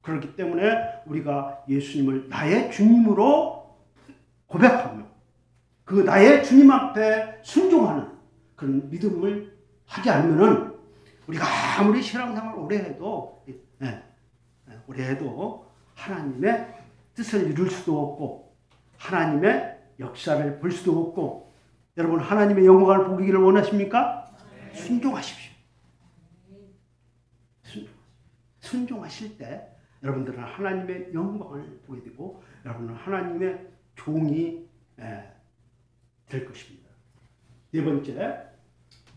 그렇기 때문에 우리가 예수님을 나의 주님으로 고백하며 그 나의 주님 앞에 순종하는 그런 믿음을 하지 않으면은 우리가 아무리 신앙생활을 오래 해도 하나님의 뜻을 이룰 수도 없고 하나님의 역사를 볼 수도 없고 여러분 하나님의 영광을 보기를 원하십니까? 순종하십시오. 순종하실 때 여러분들은 하나님의 영광을 보게 되고 여러분은 하나님의 종이 될 것입니다. 네 번째,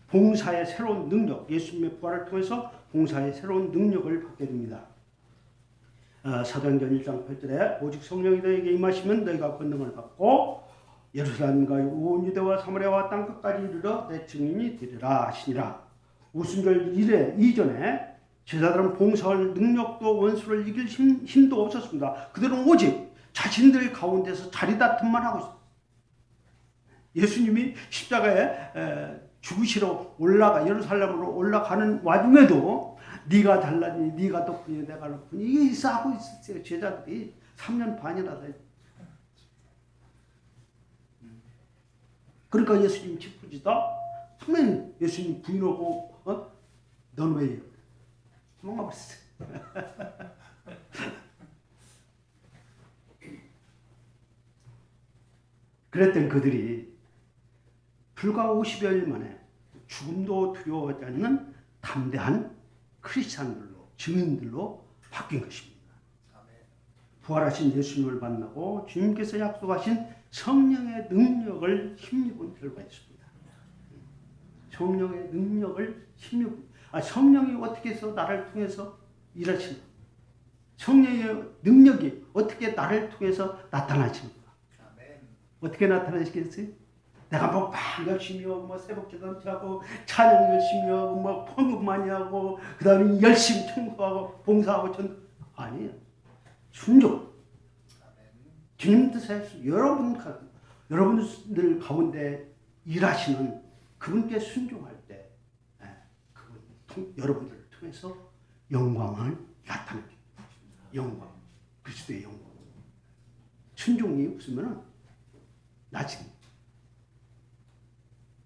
봉사의 새로운 능력, 예수님의 부활을 통해서 봉사의 새로운 능력을 받게 됩니다. 사도행전 1장 8절에 오직 성령이 너에게 임하시면 너희가 권능을 받고 예루살렘과 온 유대와 사마리아와 땅끝까지 이르러 내 증인이 되리라 하시니라. 오순절 1회 이전에 제자들은 봉사할 능력도 원수를 이길 힘도 없었습니다. 그들은 오직 자신들 가운데서 자리다툼만 하고 있었습니다. 예수님이 십자가에 죽으시러 예루살렘으로 올라가는 와중에도 네가 달라니 네가 높으니 내가 높으니 이게 싸고 있었어요. 제자들이 3년 반이나 돼. 그러니까 예수님 짚으시다 처음에 예수님 부인하고 넌 왜 이래? 도망가버렸어. 그랬던 그들이 불과 50여일 만에 죽음도 두려워하지 않는 담대한 크리스찬들로 증인들로 바뀐 것입니다. 부활하신 예수님을 만나고 주님께서 약속하신 성령의 능력을 힘입은 결과였습니다. 성령의 능력을 힘입은 성령이 어떻게 해서 나를 통해서 일하시는가? 성령의 능력이 어떻게 나를 통해서 나타나시는가? 어떻게 나타나시겠어요? 내가 막 열심히 하고 새벽기도 하고 찬양 열심히 하고 헌금 많이 하고 그 다음에 열심히 청소하고 봉사하고 아니에요. 순종. 주님 뜻에 여러분들 가운데 일하시는 그분께 순종할 때 여러분들을 통해서 영광을 나타내게 영광, 그리스도의 영광. 순종이 없으면 나중에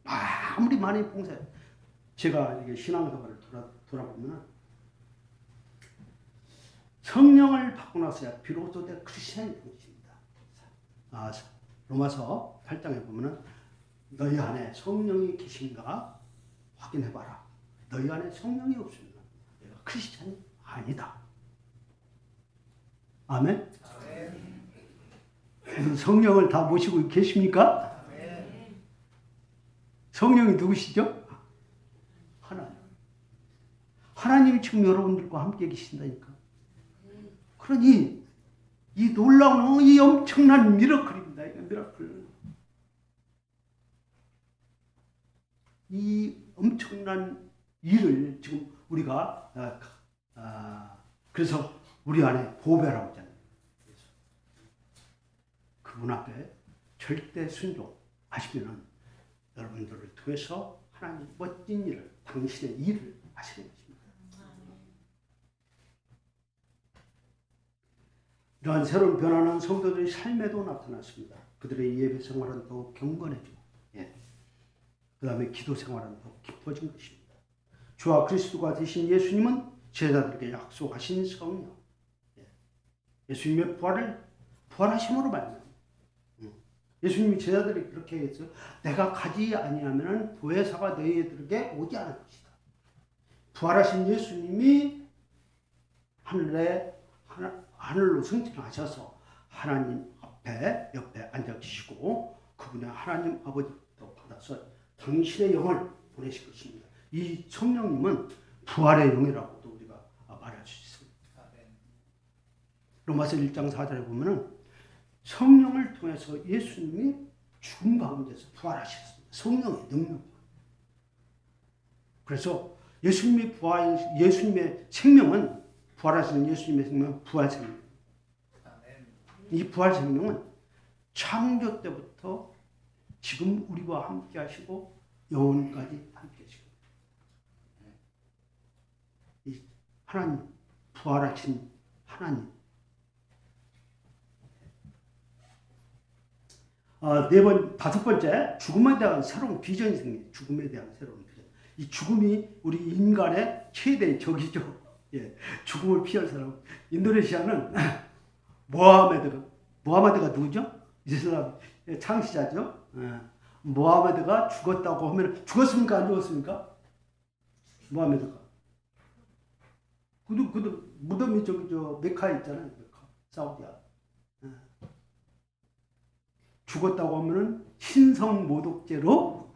아무리 많이 봉사해. 제가 이게 신앙생활을 돌아보면 성령을 받고 나서야 비로소 내 크리스천이 된 것입니다. 로마서 8장에 보면 너희 안에 성령이 계신가 확인해봐라. 너희 안에 성령이 없으면 내가 크리스천이 아니다. 아멘? 성령을 다 모시고 계십니까? 성령이 누구시죠? 하나님. 하나님이 지금 여러분들과 함께 계신다니까. 그러니 이 놀라운 이 엄청난 미러클입니다. 이거 미러클. 이 엄청난 일을 지금 우리가 그래서 우리 안에 보배라고 하잖아요. 그분 앞에 절대 순종하시면은 여러분들을 통해서 하나님 멋진 일을, 당신의 일을 하시는 것입니다. 이러한 새로운 변화는 성도들의 삶에도 나타났습니다. 그들의 예배 생활은 더욱 경건해지고, 그 다음에 기도 생활은 더욱 깊어진 것입니다. 주와 그리스도가 되신 예수님은 제자들에게 약속하신 성령, 예수님의 부활하심으로 말합니다. 예수님이 제자들이 그렇게 했어요. 내가 가지 아니하면 보혜사가 너희들에게 오지 않을 것이다. 부활하신 예수님이 하늘로 승천하셔서 하나님 옆에 앉아계시고 그분의 하나님 아버지부터 받아서 당신의 영을 보내실 것입니다. 이 성령님은 부활의 영이라고도 우리가 말할 수 있습니다. 로마서 1장 4절에 보면은 성령을 통해서 예수님이 죽음 가운데서 부활하셨습니다. 성령의 능력. 그래서 예수님의 생명은 부활하시는 예수님의 생명은 부활 생명. 이 부활 생명은 창조 때부터 지금 우리와 함께 하시고 영원까지 함께 하시고 이 하나님 부활하신 하나님. 다섯 번째, 죽음에 대한 새로운 비전이 생깁니다. 죽음에 대한 새로운 비전. 이 죽음이 우리 인간의 최대의 적이죠. 죽음을 피할 사람. 인도네시아는 모하메드가 누구죠? 이슬람 창시자죠. 모하메드가 죽었다고 하면 죽었습니까? 안 죽었습니까? 모하메드가. 그도 무덤이 저기 저 메카에 있잖아요. 메카, 사우디아. 죽었다고 하면은 신성 모독죄로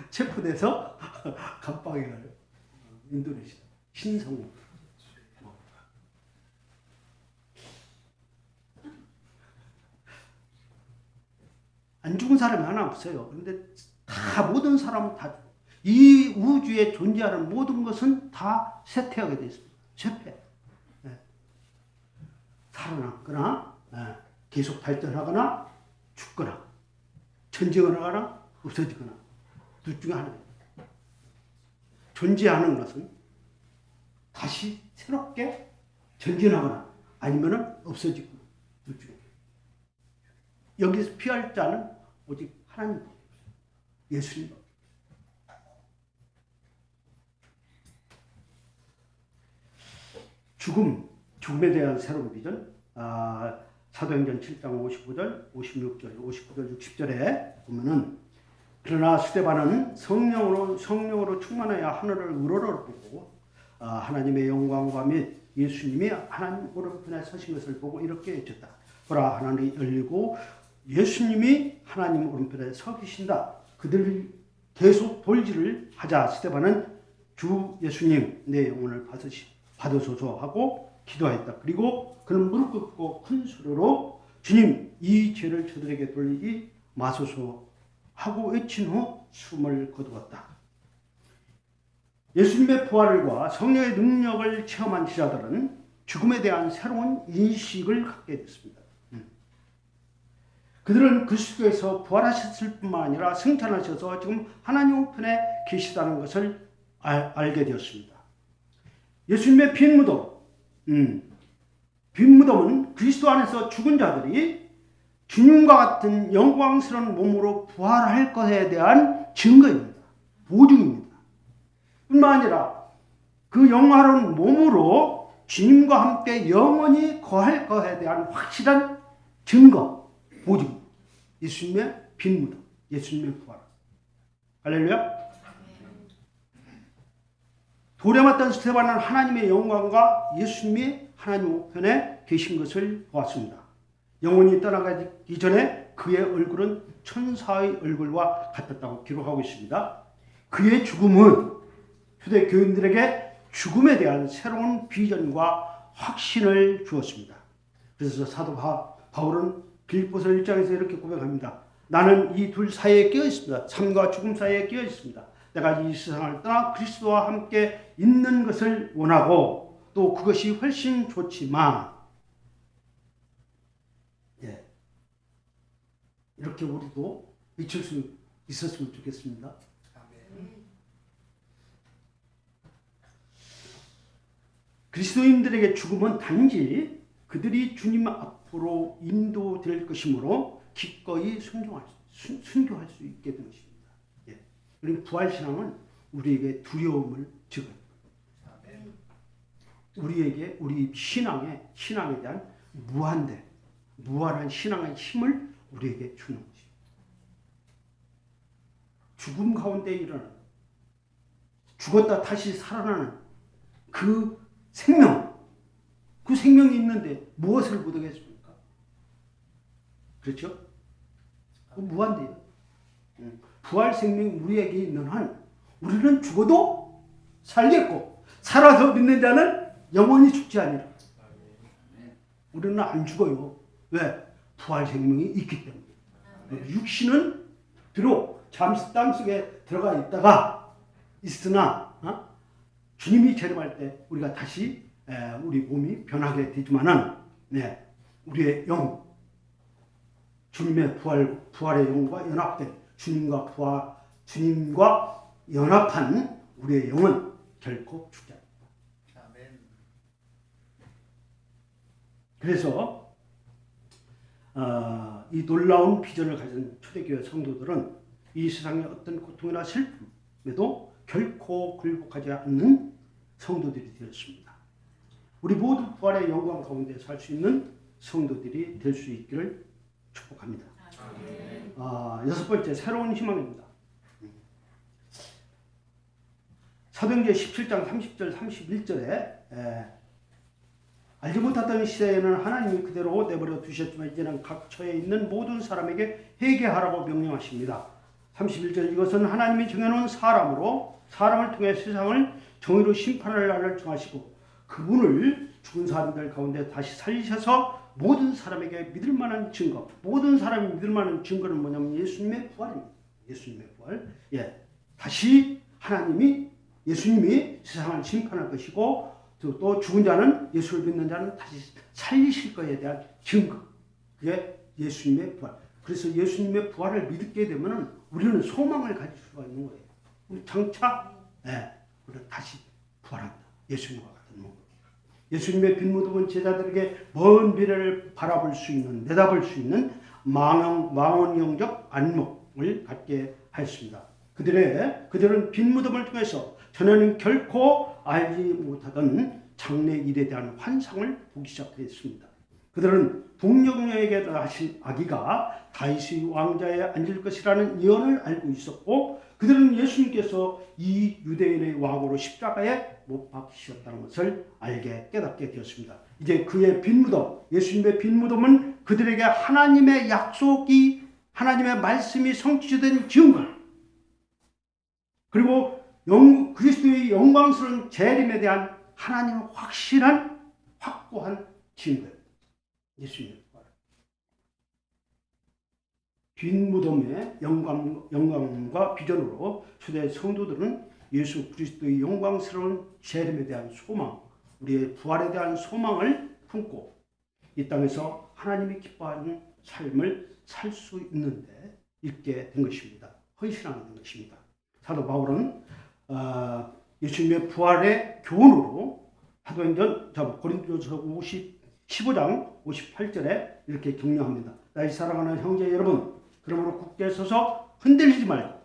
체포돼서 감방에 가요. 인도네시아 신성 모독. 안 죽은 사람이 하나 없어요. 그런데 다 모든 사람은 다 이 우주에 존재하는 모든 것은 다 쇠퇴하게 되어 있습니다. 쇠퇴. 네. 살아남거나 네. 계속 발전하거나 죽거나 전쟁을 하거나 없어지거나 둘 중에 하나예요. 존재하는 것은 다시 새롭게 전진하거나 아니면 없어지고 둘 중에 여기서 피할 자는 오직 하나님, 예수님. 죽음에 대한 새로운 비전. 사도행전 7장 55절, 56절, 59절, 60절에 보면은 그러나 스데반은 성령으로 충만하여 하늘을 우러러보고 하나님의 영광과 및 예수님이 하나님 오른편에 서신 것을 보고 이렇게 외쳤다. 보라, 하늘이 열리고 예수님이 하나님 오른편에 서 계신다. 그들이 계속 돌지를 하자 스데반은 주 예수님 내 영혼을 받으소서 하고 기도하였다. 그리고 그는 무릎 꿇고 큰 소리로 주님 이 죄를 저들에게 돌리지 마소서 하고 외친 후 숨을 거두었다. 예수님의 부활과 성령의 능력을 체험한 지자들은 죽음에 대한 새로운 인식을 갖게 됐습니다. 그들은 그리스도에서 부활하셨을 뿐만 아니라 승천하셔서 지금 하나님 우편에 계시다는 것을 알게 되었습니다. 예수님의 빈 무덤은 그리스도 안에서 죽은 자들이 주님과 같은 영광스러운 몸으로 부활할 것에 대한 증거입니다. 보증입니다. 뿐만 아니라 그 영화로운 몸으로 주님과 함께 영원히 거할 것에 대한 확실한 증거, 보증. 예수님의 빈 무덤, 예수님의 부활. 할렐루야. 돌에 맞던 스데반은 하나님의 영광과 예수님이 하나님 우편에 계신 것을 보았습니다. 영혼이 떠나가기 전에 그의 얼굴은 천사의 얼굴과 같았다고 기록하고 있습니다. 그의 죽음은 초대 교인들에게 죽음에 대한 새로운 비전과 확신을 주었습니다. 그래서 사도 바울은 빌립보서 1장에서 이렇게 고백합니다. 나는 이 둘 사이에 끼어 있습니다. 삶과 죽음 사이에 끼어 있습니다. 내가 이 세상을 떠나 그리스도와 함께 있는 것을 원하고 또 그것이 훨씬 좋지만 이렇게 우리도 미칠 수 있었으면 좋겠습니다. 그리스도인들에게 죽음은 단지 그들이 주님 앞으로 인도될 것이므로 기꺼이 순교할 수 있게 된 것입니다. 그러니까 부활신앙은 우리에게 두려움을 적어요. 우리에게 우리 신앙에 대한 무한한 신앙의 힘을 우리에게 주는 것입니다. 죽음 가운데 일어나는 죽었다 다시 살아나는 그 생명이 있는데 무엇을 못하겠습니까? 그렇죠? 무한대요. 부활 생명이 우리에게 있는 한 우리는 죽어도 살겠고 살아서 믿는 자는 영원히 죽지 아니라. 우리는 안 죽어요. 왜? 부활 생명이 있기 때문에. 육신은 비록 잠시 땅속에 들어가 있으나 주님이 재림할 때 우리가 다시 우리 몸이 변하게 되지만은 우리의 영, 주님의 부활의 영과 연합된 주님과 연합한 우리의 영은 결코 죽지 않는다. 아멘. 그래서 이 놀라운 비전을 가진 초대교회 성도들은 이 세상의 어떤 고통이나 슬픔에도 결코 굴복하지 않는 성도들이 되었습니다. 우리 모두 부활의 영광 가운데 살 수 있는 성도들이 될 수 있기를 축복합니다. 여섯 번째, 새로운 희망입니다. 사도행전 17장 30절 31절에 알지 못하던 시대에는 하나님이 그대로 내버려 두셨지만 이제는 각처에 있는 모든 사람에게 회개하라고 명령하십니다. 31절 이것은 하나님이 정해놓은 사람으로 사람을 통해 세상을 정의로 심판할 날을 정하시고 그분을 죽은 사람들 가운데 다시 살리셔서 모든 사람에게 믿을 만한 증거, 모든 사람이 믿을 만한 증거는 뭐냐면 예수님의 부활입니다. 예수님의 부활. 다시 예수님이 세상을 심판할 것이고 또 죽은 자는 예수를 믿는 자는 다시 살리실 것에 대한 증거. 그게 예수님의 부활. 그래서 예수님의 부활을 믿게 되면 우리는 소망을 가질 수가 있는 거예요. 우리 장차 우리는 다시 부활한다. 예수님과 같은 몸. 예수님의 빈 무덤은 제자들에게 먼 미래를 바라볼 수 있는, 내다볼 수 있는 망원경적 안목을 갖게 하였습니다. 그들은 빈 무덤을 통해서 전에는 결코 알지 못하던 장래 일에 대한 환상을 보기 시작했습니다. 그들은 동정녀에게 낳으신 아기가 다윗의 왕자에 앉을 것이라는 예언을 알고 있었고 그들은 예수님께서 이 유대인의 왕으로 십자가에 못 박히셨다는 것을 깨닫게 되었습니다. 이제 그의 빈 무덤, 예수님의 빈 무덤은 그들에게 하나님의 약속이 하나님의 말씀이 성취된 증거 그리고 그리스도의 영광스러운 재림에 대한 하나님의 확고한 증거입니다. 예수님의 부활. 빈 무덤의 영광과 비전으로 초대 성도들은 예수 그리스도의 영광스러운 재림에 대한 소망, 우리의 부활에 대한 소망을 품고 이 땅에서 하나님이 기뻐하는 삶을 살 수 있는데 있게 된 것입니다. 헌신하게 된 것입니다. 사도 바울은 예수님의 부활의 교훈으로 사도행전 고린도전서 15장 58절에 이렇게 격려합니다. 나의 사랑하는 형제 여러분, 그러므로 굳게 서서 흔들리지 말고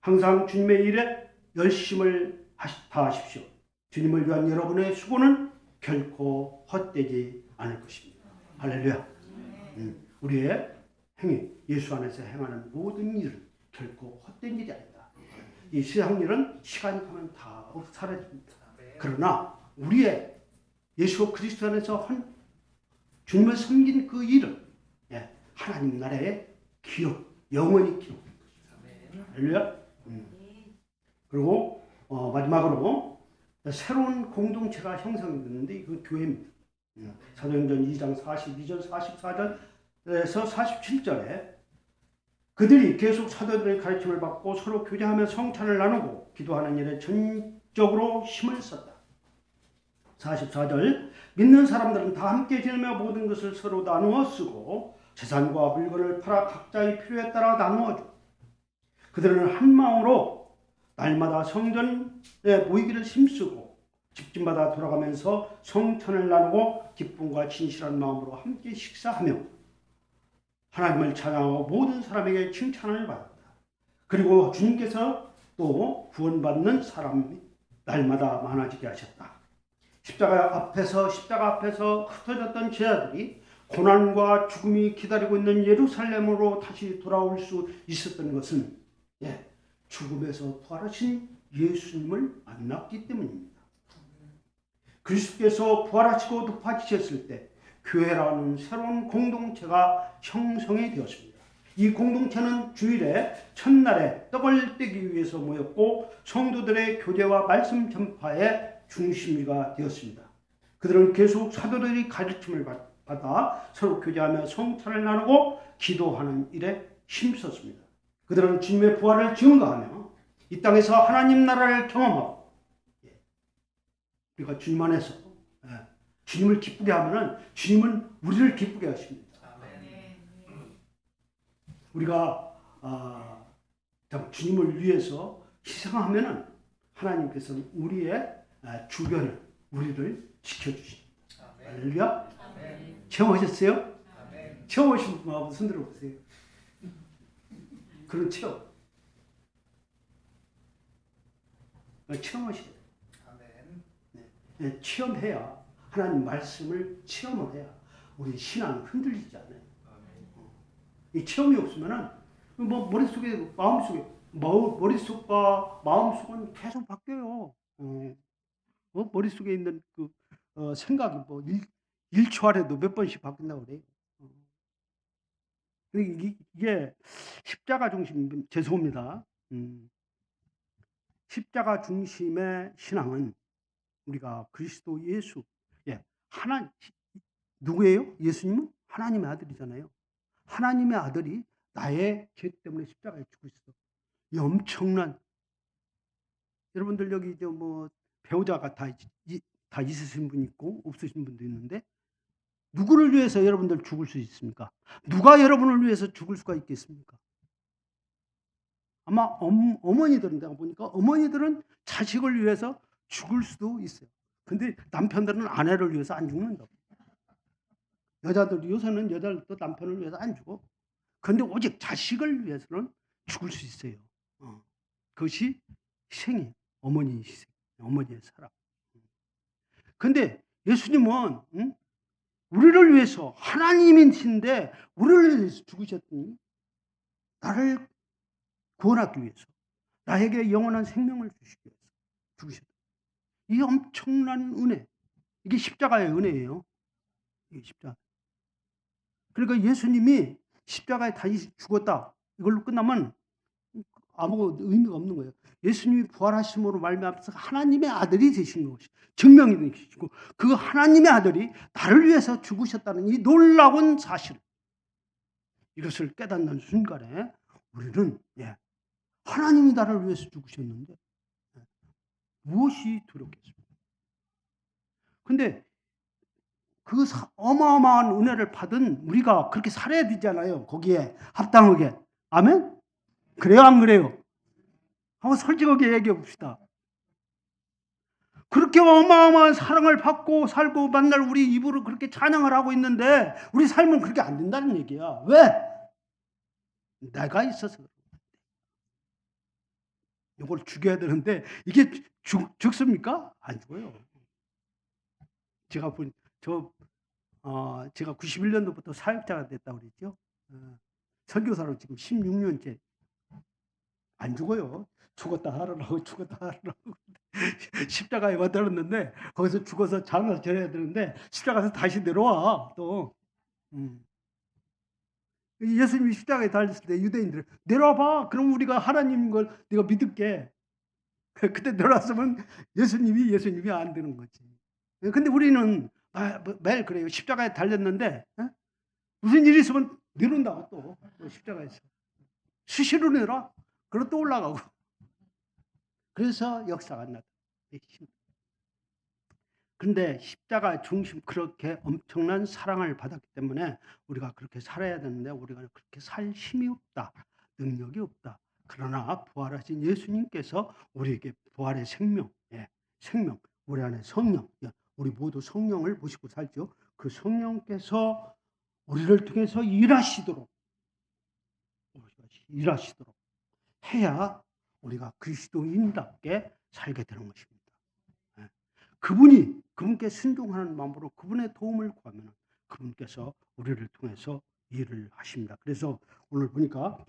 항상 주님의 일에 열심을 다하십시오. 주님을 위한 여러분의 수고는 결코 헛되지 않을 것입니다. 할렐루야. 우리의 행위, 예수 안에서 행하는 모든 일은 결코 헛된 일이 아니다. 이 세상 일은 시간이 가면 다 사라집니다. 그러나 우리의 예수 그리스도 안에서 주님을 섬긴 그 일은 하나님 나라의 기업, 영원히 기업인 것입니다. 할렐루야. 그리고 마지막으로 새로운 공동체가 형성이 됐는데 그 교회입니다. 사도행전 2장 42절 44절에서 47절에 그들이 계속 사도들의 가르침을 받고 서로 교제하며 성찬을 나누고 기도하는 일에 전적으로 힘을 썼다. 44절 믿는 사람들은 다 함께 지내며 모든 것을 서로 나누어 쓰고 재산과 물건을 팔아 각자의 필요에 따라 나누어 주고 그들은 한 마음으로 날마다 성전에 모이기를 힘쓰고 집집마다 돌아가면서 성찬을 나누고 기쁨과 진실한 마음으로 함께 식사하며 하나님을 찬양하고 모든 사람에게 칭찬을 받았다. 그리고 주님께서 또 구원받는 사람이 날마다 많아지게 하셨다. 십자가 앞에서 흩어졌던 제자들이 고난과 죽음이 기다리고 있는 예루살렘으로 다시 돌아올 수 있었던 것은 죽음에서 부활하신 예수님을 만났기 때문입니다. 그리스도께서 부활하시고 높아지셨을 때 교회라는 새로운 공동체가 형성이 되었습니다. 이 공동체는 주일에 첫날에 떡을 떼기 위해서 모였고 성도들의 교제와 말씀 전파의 중심이가 되었습니다. 그들은 계속 사도들의 가르침을 받아 서로 교제하며 성찬을 나누고 기도하는 일에 힘썼습니다. 그들은 주님의 부활을 증거하며 이 땅에서 하나님 나라를 경험하고 우리가 주님 안에서 주님을 기쁘게 하면은 주님은 우리를 기쁘게 하십니다. 우리가 주님을 위해서 희생하면은 하나님께서는 우리의 주변을 우리를 지켜주십니다. 할렐루야. 체험하셨어요? 체험하신 분 한번 손들어 보세요. 그런 체험. 체험하셔야 돼요. 네, 체험해야 하나님 말씀을 체험을 해야 우리 신앙이 흔들리지 않아요. 이 체험이 없으면은 뭐 머릿속에 마음속에 머릿속과 마음속은 계속 바뀌어요. 머릿속에 있는 생각이 뭐 1초 안에도 몇 번씩 바뀐다고 그래요. 어. 이게 십자가 중심, 죄송합니다. 십자가 중심의 신앙은 우리가 그리스도 예수, 예, 누구예요? 예수님은 하나님의 아들이잖아요. 하나님의 아들이 나의 죄 때문에 십자가에 죽으셨어. 이 엄청난, 여러분들 여기 뭐 배우자가 다 있으신 분 있고 없으신 분도 있는데, 누구를 위해서 여러분들 죽을 수 있습니까? 누가 여러분을 위해서 죽을 수가 있겠습니까? 아마 어머니들은, 내가 보니까 어머니들은 자식을 위해서 죽을 수도 있어요. 근데 남편들은 아내를 위해서 안 죽는다. 요새는 여자들도 남편을 위해서 안 죽어. 근데 오직 자식을 위해서는 죽을 수 있어요. 그것이 희생이에요. 어머니의 희생, 어머니의 사랑. 근데 예수님은 우리를 위해서, 하나님이신데 우리를 위해서 죽으셨더니, 나를 구원하기 위해서, 나에게 영원한 생명을 주시기 위해서 죽으셨다. 이 엄청난 은혜, 이게 십자가의 은혜예요. 이게 십자가. 그러니까 예수님이 십자가에 다시 죽었다, 이걸로 끝나면 아무 의미가 없는 거예요. 예수님이 부활하심으로 말미암아서 하나님의 아들이 되신 것이 증명이 되시고, 그 하나님의 아들이 나를 위해서 죽으셨다는 이 놀라운 사실, 이것을 깨닫는 순간에 우리는 하나님이 나를 위해서 죽으셨는데 무엇이 두렵겠습니까? 근데 그 어마어마한 은혜를 받은 우리가 그렇게 살아야 되잖아요. 거기에 합당하게. 아멘? 그래요, 안 그래요? 한번 솔직하게 얘기해 봅시다. 그렇게 어마어마한 사랑을 받고 살고 만날 우리 입으로 그렇게 찬양을 하고 있는데 우리 삶은 그렇게 안 된다는 얘기야. 왜? 내가 있어서. 이걸 죽여야 되는데 이게 죽습니까? 안 죽어요. 제가 91년도부터 사역자가 됐다고 그랬죠. 선교사로 지금 16년째. 안 죽어요. 죽었다 하라고 십자가에 와달랐는데 거기서 죽어서 장가서 전해야 되는데 십자가에서 다시 내려와 또. 예수님이 십자가에 달렸을 때 유대인들 내려와봐. 그럼 우리가 하나님인 걸 네가 믿을게. 그때 내려왔으면 예수님이 안 되는 거지. 근데 우리는 매일 그래요. 십자가에 달렸는데 무슨 일이 있으면 내려온다고 또 십자가에서. 수시로 내려와. 그리고 또 올라가고. 그래서 역사가 나타나. 그런데 십자가 중심, 그렇게 엄청난 사랑을 받았기 때문에 우리가 그렇게 살아야 되는데 우리가 그렇게 살 힘이 없다. 능력이 없다. 그러나 부활하신 예수님께서 우리에게 부활의 생명, 생명, 우리 안에 성령, 우리 모두 성령을 모시고 살죠. 그 성령께서 우리를 통해서 일하시도록 해야 우리가 그리스도인답게 살게 되는 것입니다. 그분께 순종하는 마음으로 그분의 도움을 구하면 그분께서 우리를 통해서 일을 하십니다. 그래서 오늘 보니까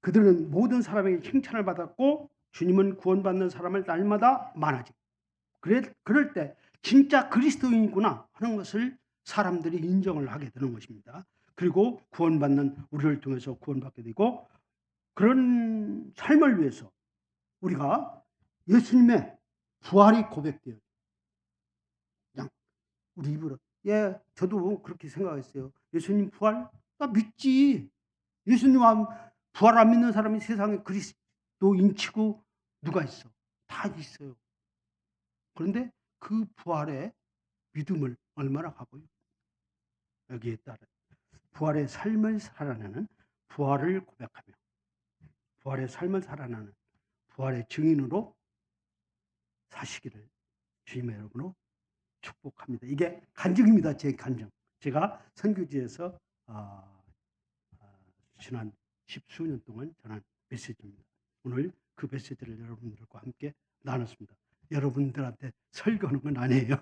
그들은 모든 사람에게 칭찬을 받았고 주님은 구원받는 사람을 날마다 많아지고, 그럴 때 진짜 그리스도인이구나 하는 것을 사람들이 인정을 하게 되는 것입니다. 그리고 우리를 통해서 구원받게 되고, 그런 삶을 위해서 우리가 예수님의 부활이 고백돼요. 그냥 우리 입으로. 저도 그렇게 생각했어요. 예수님 부활? 나 믿지. 예수님 부활 안 믿는 사람이 세상에 그리스도인치고 누가 있어? 다 있어요. 그런데 그 부활의 믿음을 얼마나 가고요? 여기에 따라 부활의 삶을 살아내는, 부활을 고백하며 부활의 삶을 살아내는 부활의 증인으로 사시기를 주님의 여러분으로 축복합니다. 이게 간증입니다. 제 간증. 제가 선교지에서 지난 10수년 동안 전한 메시지입니다. 오늘 그 메시지를 여러분들과 함께 나눴습니다. 여러분들한테 설교하는 건 아니에요.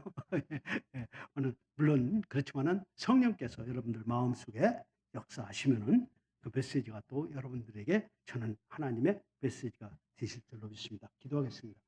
물론 그렇지만은 성령께서 여러분들 마음속에 역사하시면은 그 메시지가 또 여러분들에게 저는 하나님의 메시지가 되실 줄로 믿습니다. 기도하겠습니다.